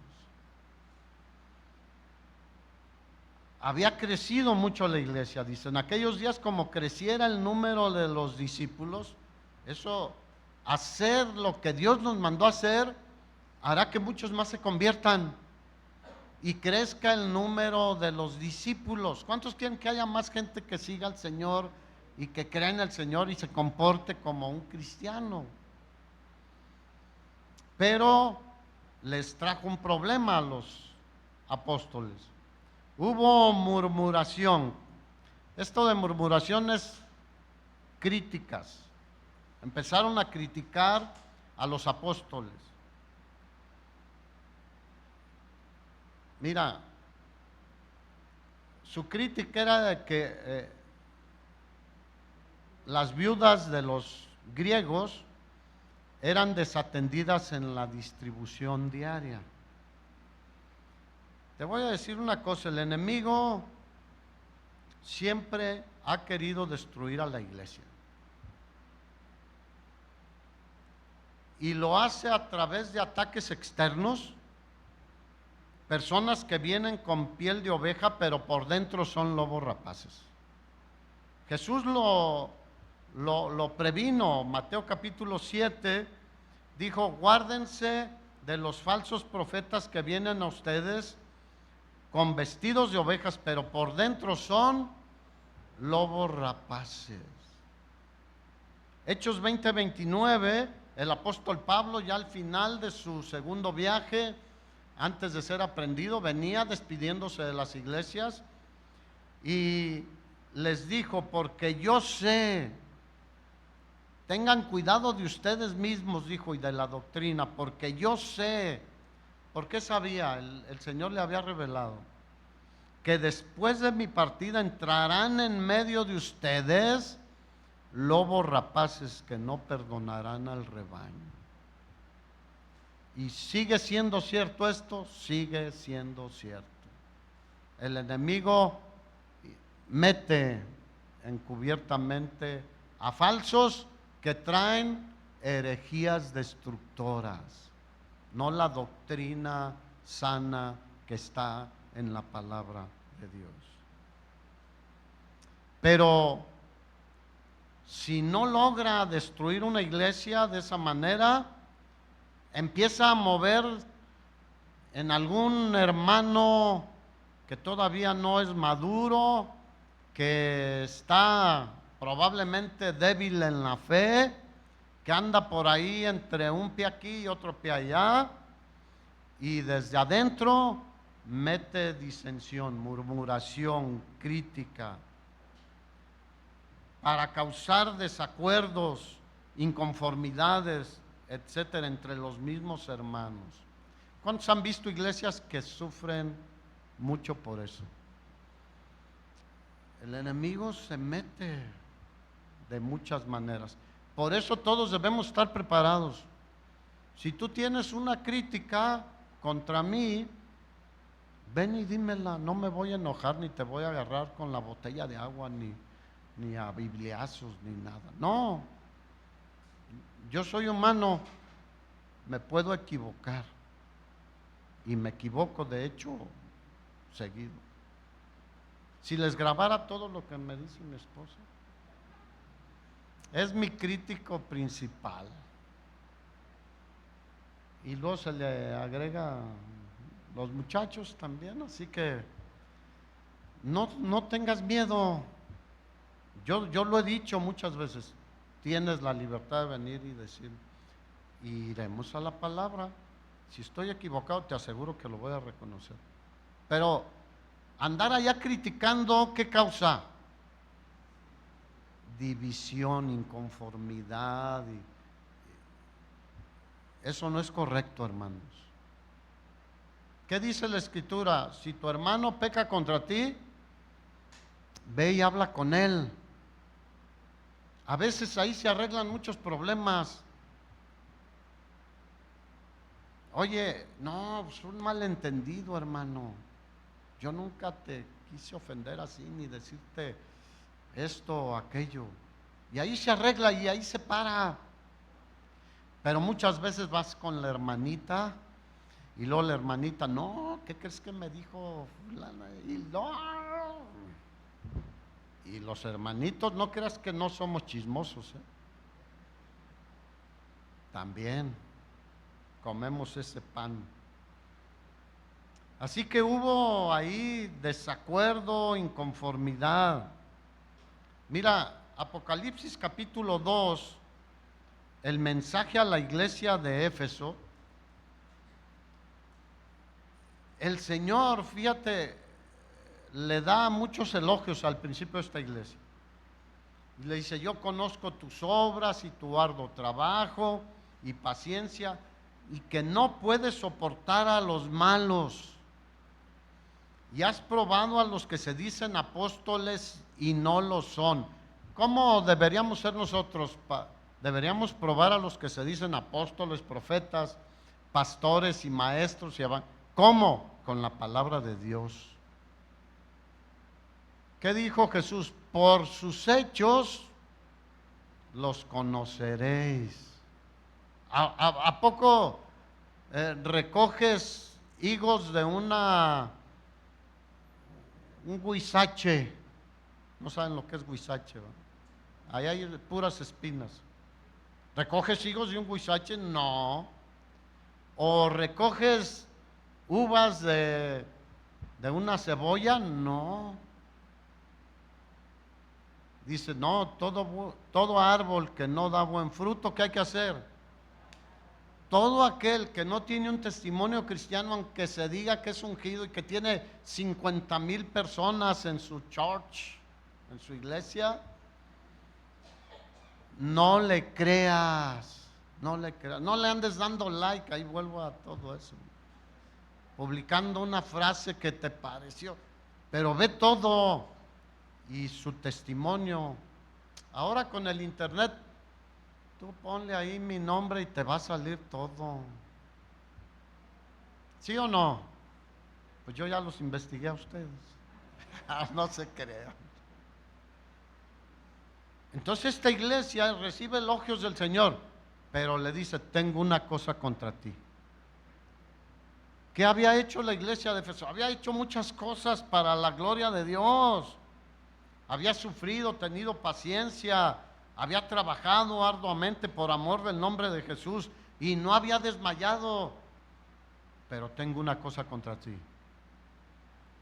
Había crecido mucho la iglesia, dice, en aquellos días como creciera el número de los discípulos, eso, hacer lo que Dios nos mandó a hacer, hará que muchos más se conviertan y crezca el número de los discípulos. ¿Cuántos quieren que haya más gente que siga al Señor y que crea en el Señor y se comporte como un cristiano? Pero les trajo un problema a los apóstoles. Hubo murmuración. Esto de murmuración es críticas. Empezaron a criticar a los apóstoles. Mira, su crítica era de que las viudas de los griegos eran desatendidas en la distribución diaria. Te voy a decir una cosa, el enemigo siempre ha querido destruir a la iglesia. Y lo hace a través de ataques externos, personas que vienen con piel de oveja, pero por dentro son lobos rapaces. Jesús lo previno, Mateo capítulo 7, dijo, guárdense de los falsos profetas que vienen a ustedes con vestidos de ovejas, pero por dentro son lobos rapaces. Hechos 20:29, el apóstol Pablo ya al final de su segundo viaje, antes de ser aprendido, venía despidiéndose de las iglesias y les dijo, porque yo sé, tengan cuidado de ustedes mismos, dijo, y de la doctrina, porque yo sé. ¿Por qué sabía? El Señor le había revelado que después de mi partida entrarán en medio de ustedes lobos rapaces que no perdonarán al rebaño. Y sigue siendo cierto esto, sigue siendo cierto. El enemigo mete encubiertamente a falsos que traen herejías destructoras, no la doctrina sana que está en la palabra de Dios. Pero si no logra destruir una iglesia de esa manera, empieza a mover en algún hermano que todavía no es maduro, que está probablemente débil en la fe, que anda por ahí entre un pie aquí y otro pie allá, y desde adentro mete disensión, murmuración, crítica, para causar desacuerdos, inconformidades, etcétera, entre los mismos hermanos. ¿Cuántos han visto iglesias que sufren mucho por eso? El enemigo se mete de muchas maneras. Por eso todos debemos estar preparados. Si tú tienes una crítica contra mí, ven y dímela, no me voy a enojar ni te voy a agarrar con la botella de agua ni a bibliazos ni nada. No, yo soy humano, me puedo equivocar y me equivoco de hecho seguido. Si les grabara todo lo que me dice mi esposa, es mi crítico principal. Y luego se le agrega los muchachos también, así que no tengas miedo. Yo lo he dicho muchas veces, tienes la libertad de venir y decir, iremos a la palabra. Si estoy equivocado, te aseguro que lo voy a reconocer. Pero andar allá criticando, ¿qué causa? División, inconformidad. Eso no es correcto, hermanos. ¿Qué dice la Escritura? Si tu hermano peca contra ti, ve y habla con él. A veces ahí se arreglan muchos problemas. Oye, no, es un malentendido, hermano. Yo nunca te quise ofender así, ni decirte esto o aquello. Y ahí se arregla y ahí se para. Pero muchas veces vas con la hermanita y luego la hermanita, no, ¿qué crees que me dijo fulana? Y no. Y los hermanitos, no creas que no somos chismosos, ¿eh? También comemos ese pan. Así que hubo ahí desacuerdo, inconformidad. Mira, Apocalipsis capítulo 2, el mensaje a la iglesia de Éfeso, el Señor, fíjate, le da muchos elogios al principio de esta iglesia. Y le dice, yo conozco tus obras y tu arduo trabajo y paciencia, y que no puedes soportar a los malos. Y has probado a los que se dicen apóstoles y no lo son. ¿Cómo deberíamos ser nosotros? Deberíamos probar a los que se dicen apóstoles, profetas, pastores y maestros. ¿Cómo? Con la palabra de Dios. ¿Qué dijo Jesús? Por sus hechos los conoceréis. ¿A poco recoges higos de un huizache? No saben lo que es huizache, ¿verdad? Ahí hay puras espinas. ¿Recoges higos de un huizache? No. ¿O recoges uvas de una cebolla? No. Dice, no, todo árbol que no da buen fruto, ¿qué hay que hacer? Todo aquel que no tiene un testimonio cristiano, aunque se diga que es ungido y que tiene 50,000 personas en su church, en su iglesia, no le creas, no le andes dando like, ahí vuelvo a todo eso, publicando una frase que te pareció, pero ve todo y su testimonio. Ahora con el internet, tú ponle ahí mi nombre y te va a salir todo. ¿Sí o no? Pues yo ya los investigué a ustedes. No se crean. Entonces esta iglesia recibe elogios del Señor, pero le dice, tengo una cosa contra ti. ¿Qué había hecho la iglesia de Éfeso? Había hecho muchas cosas para la gloria de Dios. Había sufrido, tenido paciencia, había trabajado arduamente por amor del nombre de Jesús y no había desmayado. Pero tengo una cosa contra ti,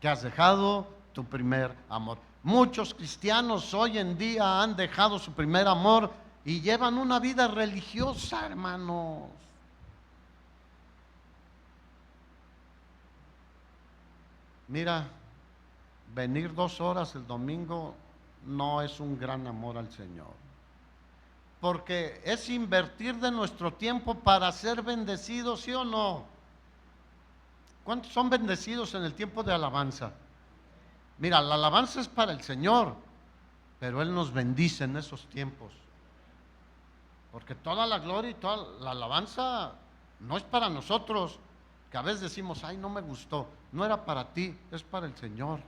que has dejado tu primer amor. Muchos cristianos hoy en día han dejado su primer amor y llevan una vida religiosa, hermanos. Mira, venir 2 horas el domingo no es un gran amor al Señor, porque es invertir de nuestro tiempo para ser bendecidos, ¿sí o no? ¿Cuántos son bendecidos en el tiempo de alabanza? Mira, la alabanza es para el Señor, pero Él nos bendice en esos tiempos, porque toda la gloria y toda la alabanza no es para nosotros, que a veces decimos, ay, no me gustó. No era para ti, es para el Señor.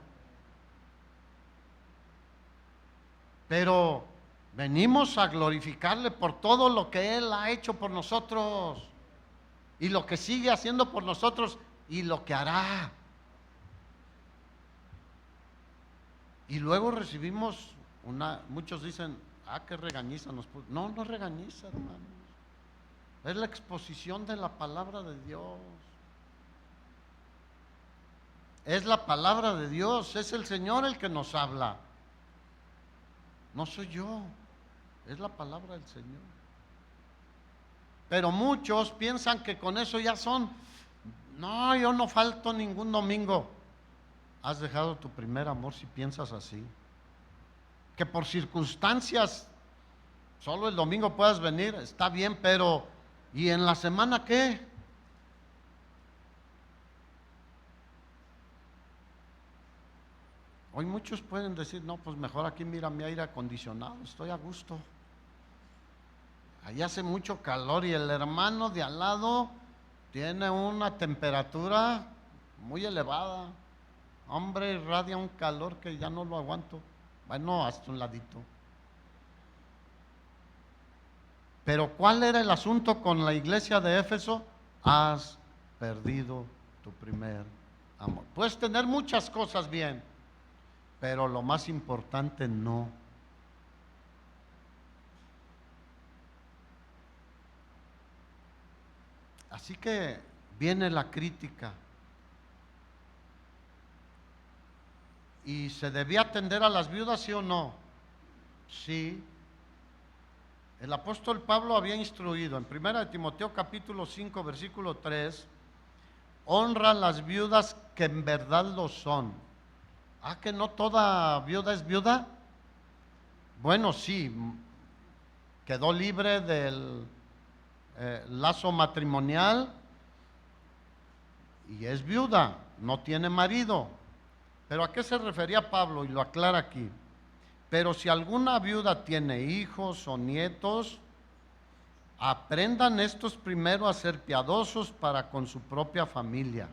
Pero venimos a glorificarle por todo lo que Él ha hecho por nosotros y lo que sigue haciendo por nosotros y lo que hará. Y luego recibimos muchos dicen, qué regañiza nos puso. No, no regañiza, hermanos. Es la exposición de la palabra de Dios. Es la palabra de Dios, es el Señor el que nos habla. No soy yo, es la palabra del Señor. Pero muchos piensan que con eso ya son, no, yo no falto ningún domingo. Has dejado tu primer amor si piensas así. Que por circunstancias solo el domingo puedas venir, está bien, pero ¿y en la semana qué? Hoy muchos pueden decir, no, pues mejor aquí mira mi aire acondicionado, estoy a gusto. Ahí hace mucho calor y el hermano de al lado tiene una temperatura muy elevada. Hombre, irradia un calor que ya no lo aguanto. Bueno, hasta un ladito. Pero ¿cuál era el asunto con la iglesia de Éfeso? Has perdido tu primer amor. Puedes tener muchas cosas bien, pero lo más importante no. Así que viene la crítica. ¿Y se debía atender a las viudas, sí o no? Sí. El apóstol Pablo había instruido en 1 Timoteo capítulo 5, versículo 3, honra a las viudas que en verdad lo son. Ah, que no toda viuda es viuda. Bueno, sí, quedó libre del lazo matrimonial y es viuda, no tiene marido. Pero ¿a qué se refería Pablo? Y lo aclara aquí. Pero si alguna viuda tiene hijos o nietos, aprendan estos primero a ser piadosos para con su propia familia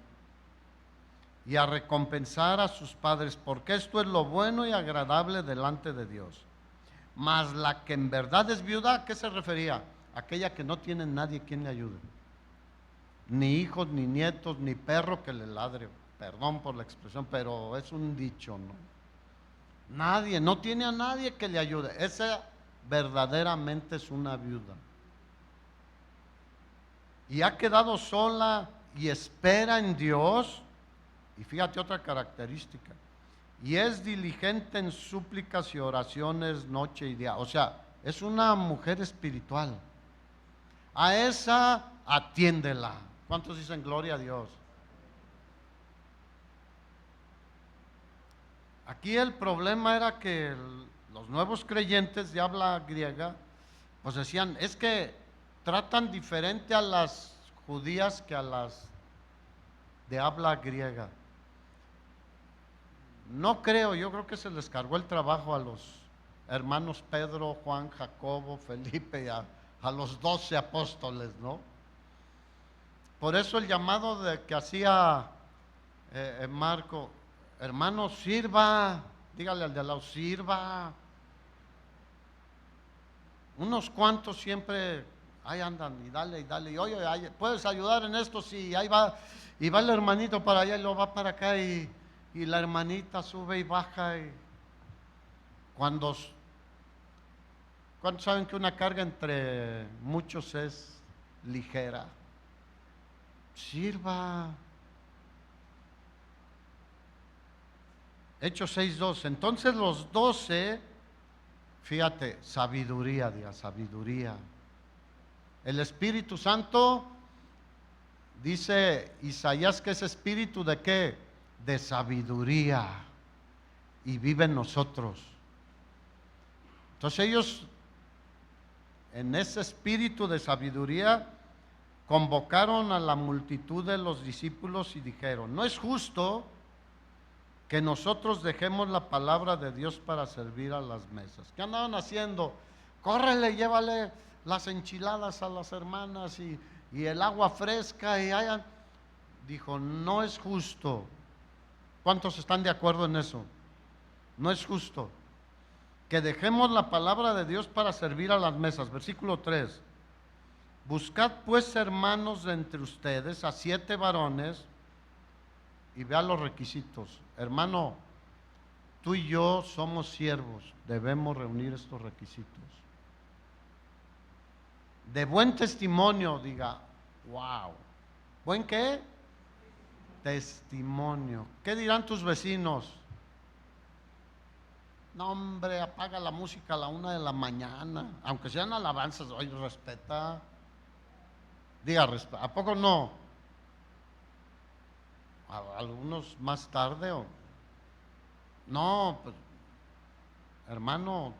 y a recompensar a sus padres, porque esto es lo bueno y agradable delante de Dios. Mas la que en verdad es viuda, ¿a qué se refería? Aquella que no tiene nadie quien le ayude, ni hijos, ni nietos, ni perro que le ladre. Perdón por la expresión, pero es un dicho, ¿no? Nadie, no tiene a nadie que le ayude. Esa verdaderamente es una viuda. Y ha quedado sola y espera en Dios. Y fíjate otra característica. Y es diligente en súplicas y oraciones noche y día. O sea, es una mujer espiritual. A esa atiéndela. ¿Cuántos dicen gloria a Dios? Aquí el problema era que los nuevos creyentes de habla griega, pues decían, es que tratan diferente a las judías que a las de habla griega. No creo, yo creo que se les cargó el trabajo a los hermanos Pedro, Juan, Jacobo, Felipe y a los 12 apóstoles, ¿no? Por eso el llamado que hacía Marco, hermano, sirva, dígale al de al lado, sirva. Unos cuantos siempre, ahí andan, y dale, y oye, ¿puedes ayudar en esto? Sí, ahí va, y va el hermanito para allá y lo va para acá, y la hermanita sube y baja, y ¿cuántos saben que una carga entre muchos es ligera? Sirva. Hechos 6:2. Entonces los 12, fíjate, sabiduría, diga, sabiduría. El Espíritu Santo, dice Isaías que es espíritu de qué? De sabiduría. Y vive en nosotros. Entonces ellos, en ese espíritu de sabiduría, convocaron a la multitud de los discípulos y dijeron, no es justo que nosotros dejemos la palabra de Dios para servir a las mesas. ¿Qué andaban haciendo? Córrele, llévale las enchiladas a las hermanas y el agua fresca y hayan. Dijo, no es justo. ¿Cuántos están de acuerdo en eso? No es justo que dejemos la palabra de Dios para servir a las mesas. Versículo 3. Buscad pues, hermanos, de entre ustedes a 7 varones, y vea los requisitos. Hermano, tú y yo somos siervos, debemos reunir estos requisitos. De buen testimonio, diga, wow. ¿Buen qué? Testimonio. ¿Qué dirán tus vecinos? No, hombre, apaga la música a la 1 de la mañana, aunque sean alabanzas, oye, respeta. Diga, ¿a poco no? Algunos más tarde o no, pues, hermano,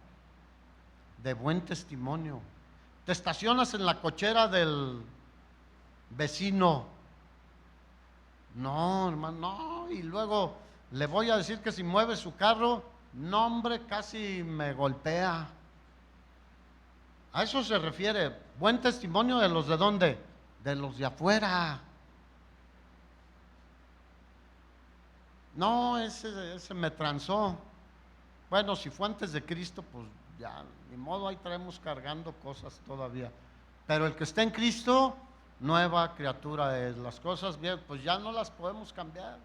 de buen testimonio. Te estacionas en la cochera del vecino. No, hermano, no, y luego le voy a decir que si mueve su carro, no, hombre, casi me golpea. A eso se refiere, buen testimonio de los de dónde, de los de afuera. No, ese me transó. Bueno, si fue antes de Cristo, pues ya, ni modo, ahí traemos cargando cosas todavía. Pero el que está en Cristo, nueva criatura es. Las cosas bien, pues ya no las podemos cambiar.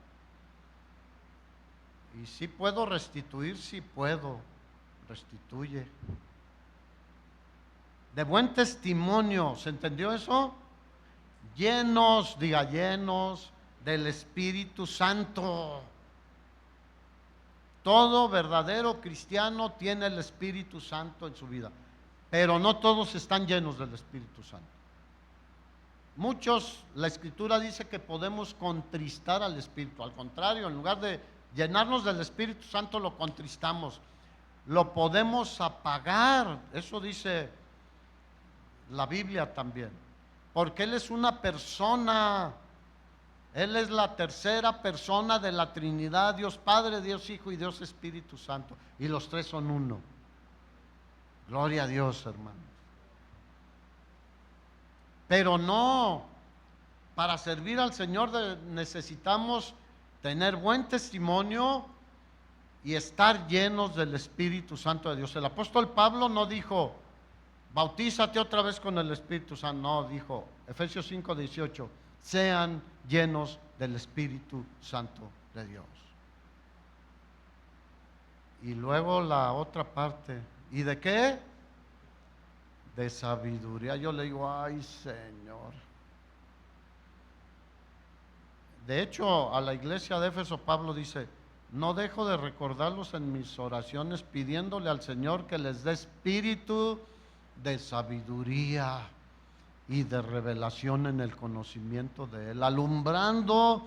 Y si puedo restituir, sí puedo, restituye. De buen testimonio, ¿se entendió eso? Llenos, diga llenos del Espíritu Santo. Todo verdadero cristiano tiene el Espíritu Santo en su vida, pero no todos están llenos del Espíritu Santo. Muchos, la Escritura dice que podemos contristar al Espíritu. Al contrario, en lugar de llenarnos del Espíritu Santo, lo contristamos. Lo podemos apagar. Eso dice la Biblia también. Porque Él es una persona. Él es la tercera persona de la Trinidad, Dios Padre, Dios Hijo y Dios Espíritu Santo. Y los tres son uno. Gloria a Dios, hermanos. Pero no, para servir al Señor necesitamos tener buen testimonio y estar llenos del Espíritu Santo de Dios. El apóstol Pablo no dijo, bautízate otra vez con el Espíritu Santo. No, dijo, Efesios 5:18, sean llenos del Espíritu Santo de Dios. Y luego la otra parte, ¿y de qué? De sabiduría. Yo le digo, ay Señor. De hecho, a la iglesia de Éfeso Pablo dice, no dejo de recordarlos en mis oraciones pidiéndole al Señor que les dé espíritu de sabiduría y de revelación en el conocimiento de Él, alumbrando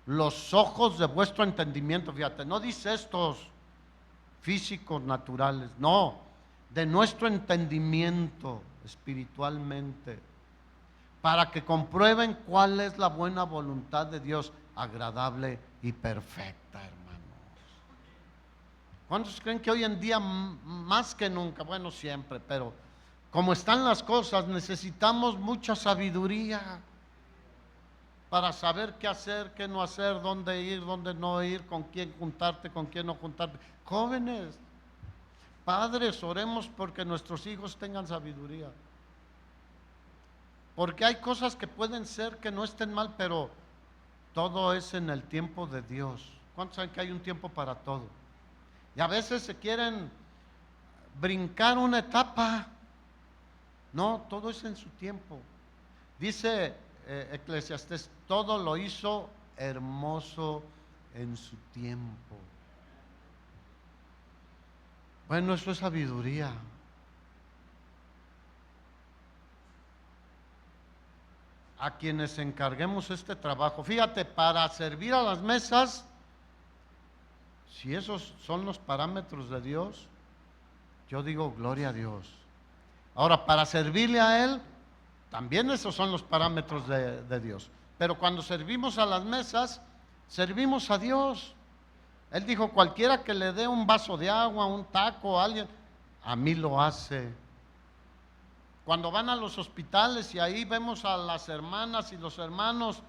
los ojos de vuestro entendimiento. Fíjate, no dice estos físicos naturales, no, de nuestro entendimiento espiritualmente, para que comprueben cuál es la buena voluntad de Dios, agradable y perfecta, hermanos. ¿Cuántos creen que hoy en día más que nunca, bueno, siempre, pero como están las cosas, necesitamos mucha sabiduría para saber qué hacer, qué no hacer, dónde ir, dónde no ir, con quién juntarte, con quién no juntarte? Jóvenes, padres, oremos porque nuestros hijos tengan sabiduría. Porque hay cosas que pueden ser que no estén mal, pero todo es en el tiempo de Dios. ¿Cuántos saben que hay un tiempo para todo? Y a veces se quieren brincar una etapa. No, todo es en su tiempo. Dice Eclesiastés, todo lo hizo hermoso en su tiempo. Bueno, eso es sabiduría. A quienes encarguemos este trabajo, fíjate, para servir a las mesas, si esos son los parámetros de Dios, yo digo gloria a Dios. Ahora, para servirle a Él, también esos son los parámetros de Dios. Pero cuando servimos a las mesas, servimos a Dios. Él dijo, cualquiera que le dé un vaso de agua, un taco a alguien, a mí lo hace. Cuando van a los hospitales y ahí vemos a las hermanas y los hermanos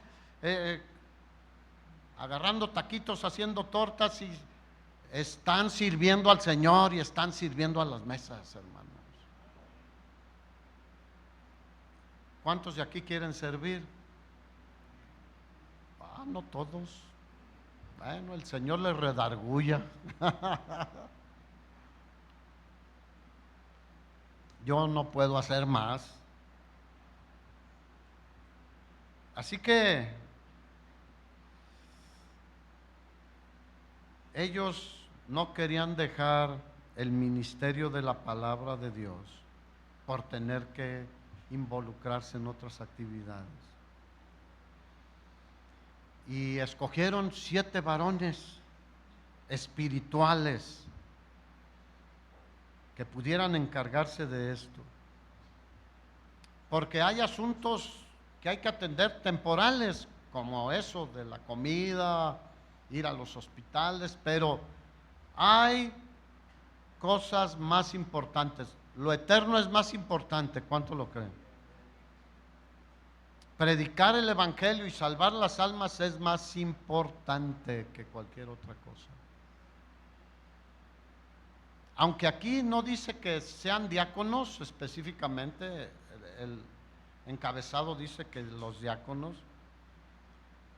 agarrando taquitos, haciendo tortas, y están sirviendo al Señor y están sirviendo a las mesas, hermanos. ¿Cuántos de aquí quieren servir? No todos. Bueno, el Señor les redarguya. Yo no puedo hacer más. Así que ellos no querían dejar el ministerio de la palabra de Dios por tener que involucrarse en otras actividades. Y escogieron 7 varones espirituales que pudieran encargarse de esto. Porque hay asuntos que hay que atender temporales, como eso de la comida, ir a los hospitales, pero hay cosas más importantes. Lo eterno es más importante, ¿cuánto lo creen? predicar el Evangelio y salvar las almas es más importante que cualquier otra cosa. Aunque aquí no dice que sean diáconos específicamente, el encabezado dice que los diáconos,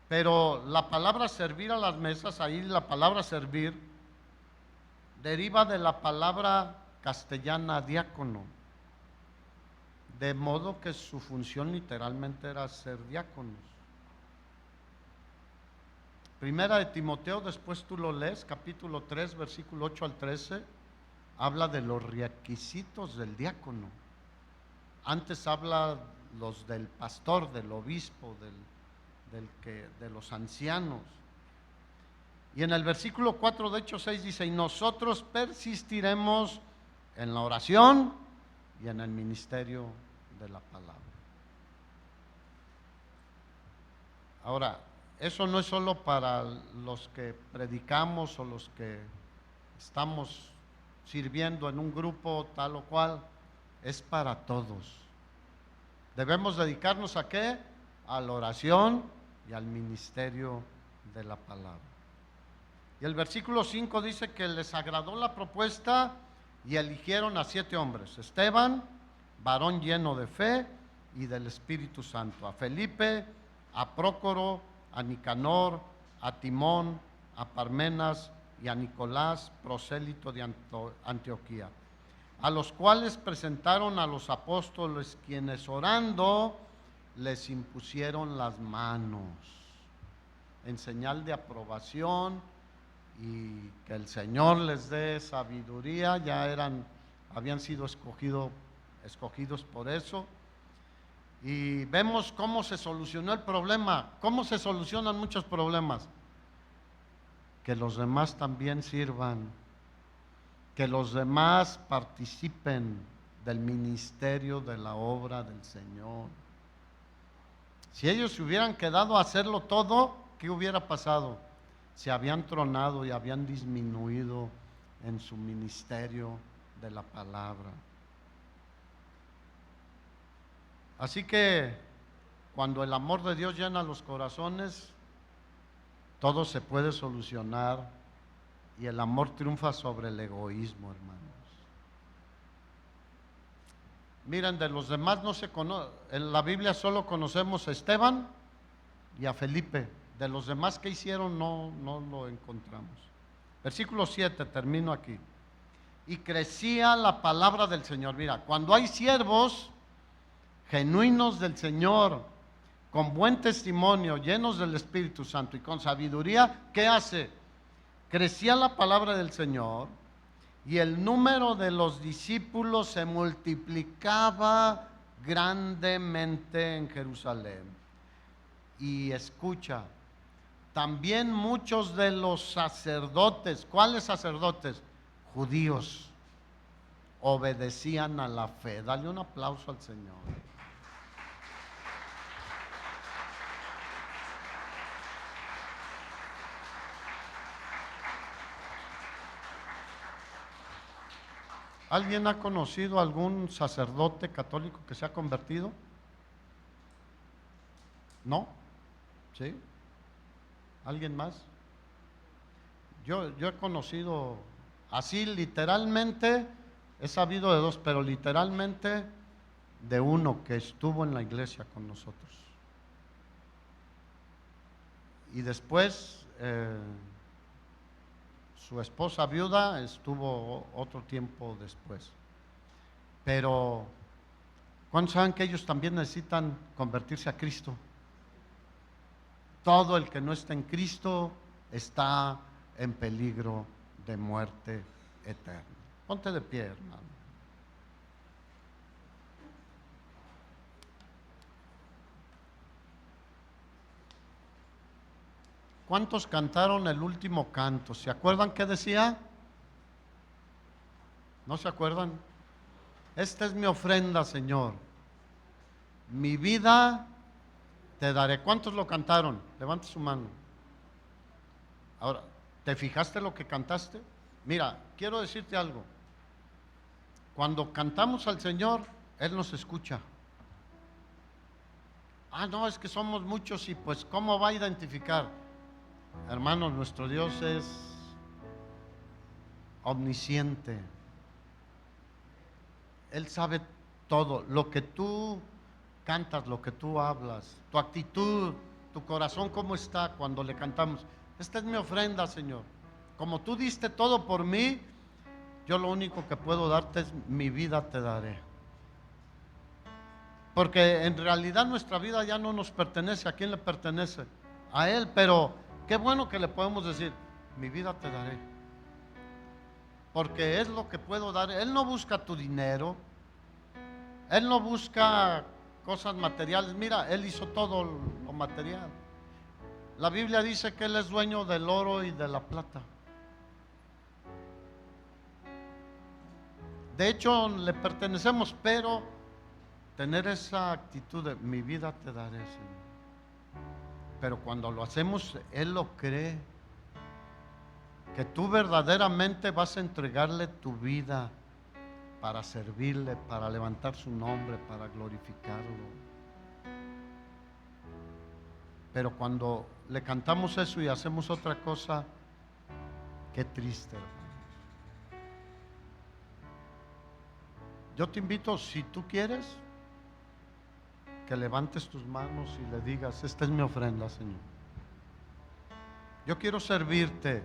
pero la palabra servir a las mesas, ahí la palabra servir deriva de la palabra castellana diácono, de modo que su función literalmente era ser diáconos. Primera de Timoteo, después tú lo lees, capítulo 3, versículo 8 al 13, habla de los requisitos del diácono. Antes habla los del pastor, del obispo, de los ancianos. Y en el versículo 4 de Hechos 6 dice, y nosotros persistiremos en la oración y en el ministerio de la palabra. Ahora, eso no es solo para los que predicamos o los que estamos sirviendo en un grupo tal o cual, es para todos. Debemos dedicarnos ¿a qué? A la oración y al ministerio de la palabra. Y el versículo 5 dice que les agradó la propuesta y eligieron a 7 hombres: Esteban, varón lleno de fe y del Espíritu Santo; a Felipe, a Prócoro, a Nicanor, a Timón, a Parmenas y a Nicolás, prosélito de Antioquía, a los cuales presentaron a los apóstoles, quienes orando les impusieron las manos en señal de aprobación y que el Señor les dé sabiduría. Ya habían sido escogidos por eso. Y vemos cómo se solucionó el problema. ¿Cómo se solucionan muchos problemas? Que los demás también sirvan, que los demás participen del ministerio de la obra del Señor. Si ellos se hubieran quedado a hacerlo todo, ¿qué hubiera pasado? Se habían tronado y habían disminuido en su ministerio de la palabra. Así que cuando el amor de Dios llena los corazones, todo se puede solucionar y el amor triunfa sobre el egoísmo, hermanos. Miren, de los demás no se conoce, en la Biblia solo conocemos a Esteban y a Felipe. De los demás que hicieron no lo encontramos. Versículo 7, termino aquí. Y crecía la palabra del Señor. Mira, cuando hay siervos genuinos del Señor, con buen testimonio, llenos del Espíritu Santo y con sabiduría, ¿qué hace? Crecía la palabra del Señor y el número de los discípulos se multiplicaba grandemente en Jerusalén. Y escucha, también muchos de los sacerdotes, ¿cuáles sacerdotes? Judíos, obedecían a la fe. Dale un aplauso al Señor. ¿Alguien ha conocido algún sacerdote católico que se ha convertido? ¿No? ¿Sí? ¿Alguien más? Yo he conocido así literalmente, he sabido de 2, pero literalmente de uno que estuvo en la iglesia con nosotros. Y después su esposa viuda estuvo otro tiempo después. Pero ¿cuántos saben que ellos también necesitan convertirse a Cristo? Todo el que no está en Cristo está en peligro de muerte eterna. Ponte de pie, hermano. ¿Cuántos cantaron el último canto? ¿Se acuerdan qué decía? ¿No se acuerdan? Esta es mi ofrenda, Señor. Mi vida te daré. ¿Cuántos lo cantaron? Levante su mano. Ahora, ¿te fijaste lo que cantaste? Mira, quiero decirte algo. Cuando cantamos al Señor, Él nos escucha. Ah, no, es que somos muchos y pues ¿cómo va a identificar? Hermanos, nuestro Dios es omnisciente. Él sabe todo, lo que tú cantas, lo que tú hablas, tu actitud, tu corazón, cómo está cuando le cantamos. Esta es mi ofrenda, Señor. Como tú diste todo por mí, yo lo único que puedo darte es mi vida te daré. Porque en realidad nuestra vida ya no nos pertenece. ¿A quién le pertenece? A Él. Pero qué bueno que le podemos decir, mi vida te daré. Porque es lo que puedo dar. Él no busca tu dinero. Él no busca cosas materiales. Mira, Él hizo todo lo material. La Biblia dice que Él es dueño del oro y de la plata. De hecho, le pertenecemos, pero tener esa actitud de mi vida te daré, Señor. Pero cuando lo hacemos, Él lo cree. Que tú verdaderamente vas a entregarle tu vida para servirle, para levantar su nombre, para glorificarlo. Pero cuando le cantamos eso y hacemos otra cosa, qué triste, hermano. Yo te invito, si tú quieres, que levantes tus manos y le digas, esta es mi ofrenda, Señor. Yo quiero servirte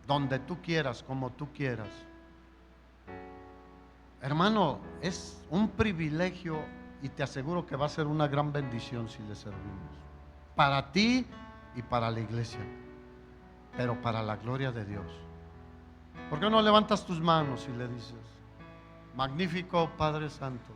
donde tú quieras, como tú quieras. Hermano, es un privilegio y te aseguro que va a ser una gran bendición si le servimos. Para ti y para la iglesia, pero para la gloria de Dios. ¿Por qué no levantas tus manos y le dices, magnífico Padre Santo,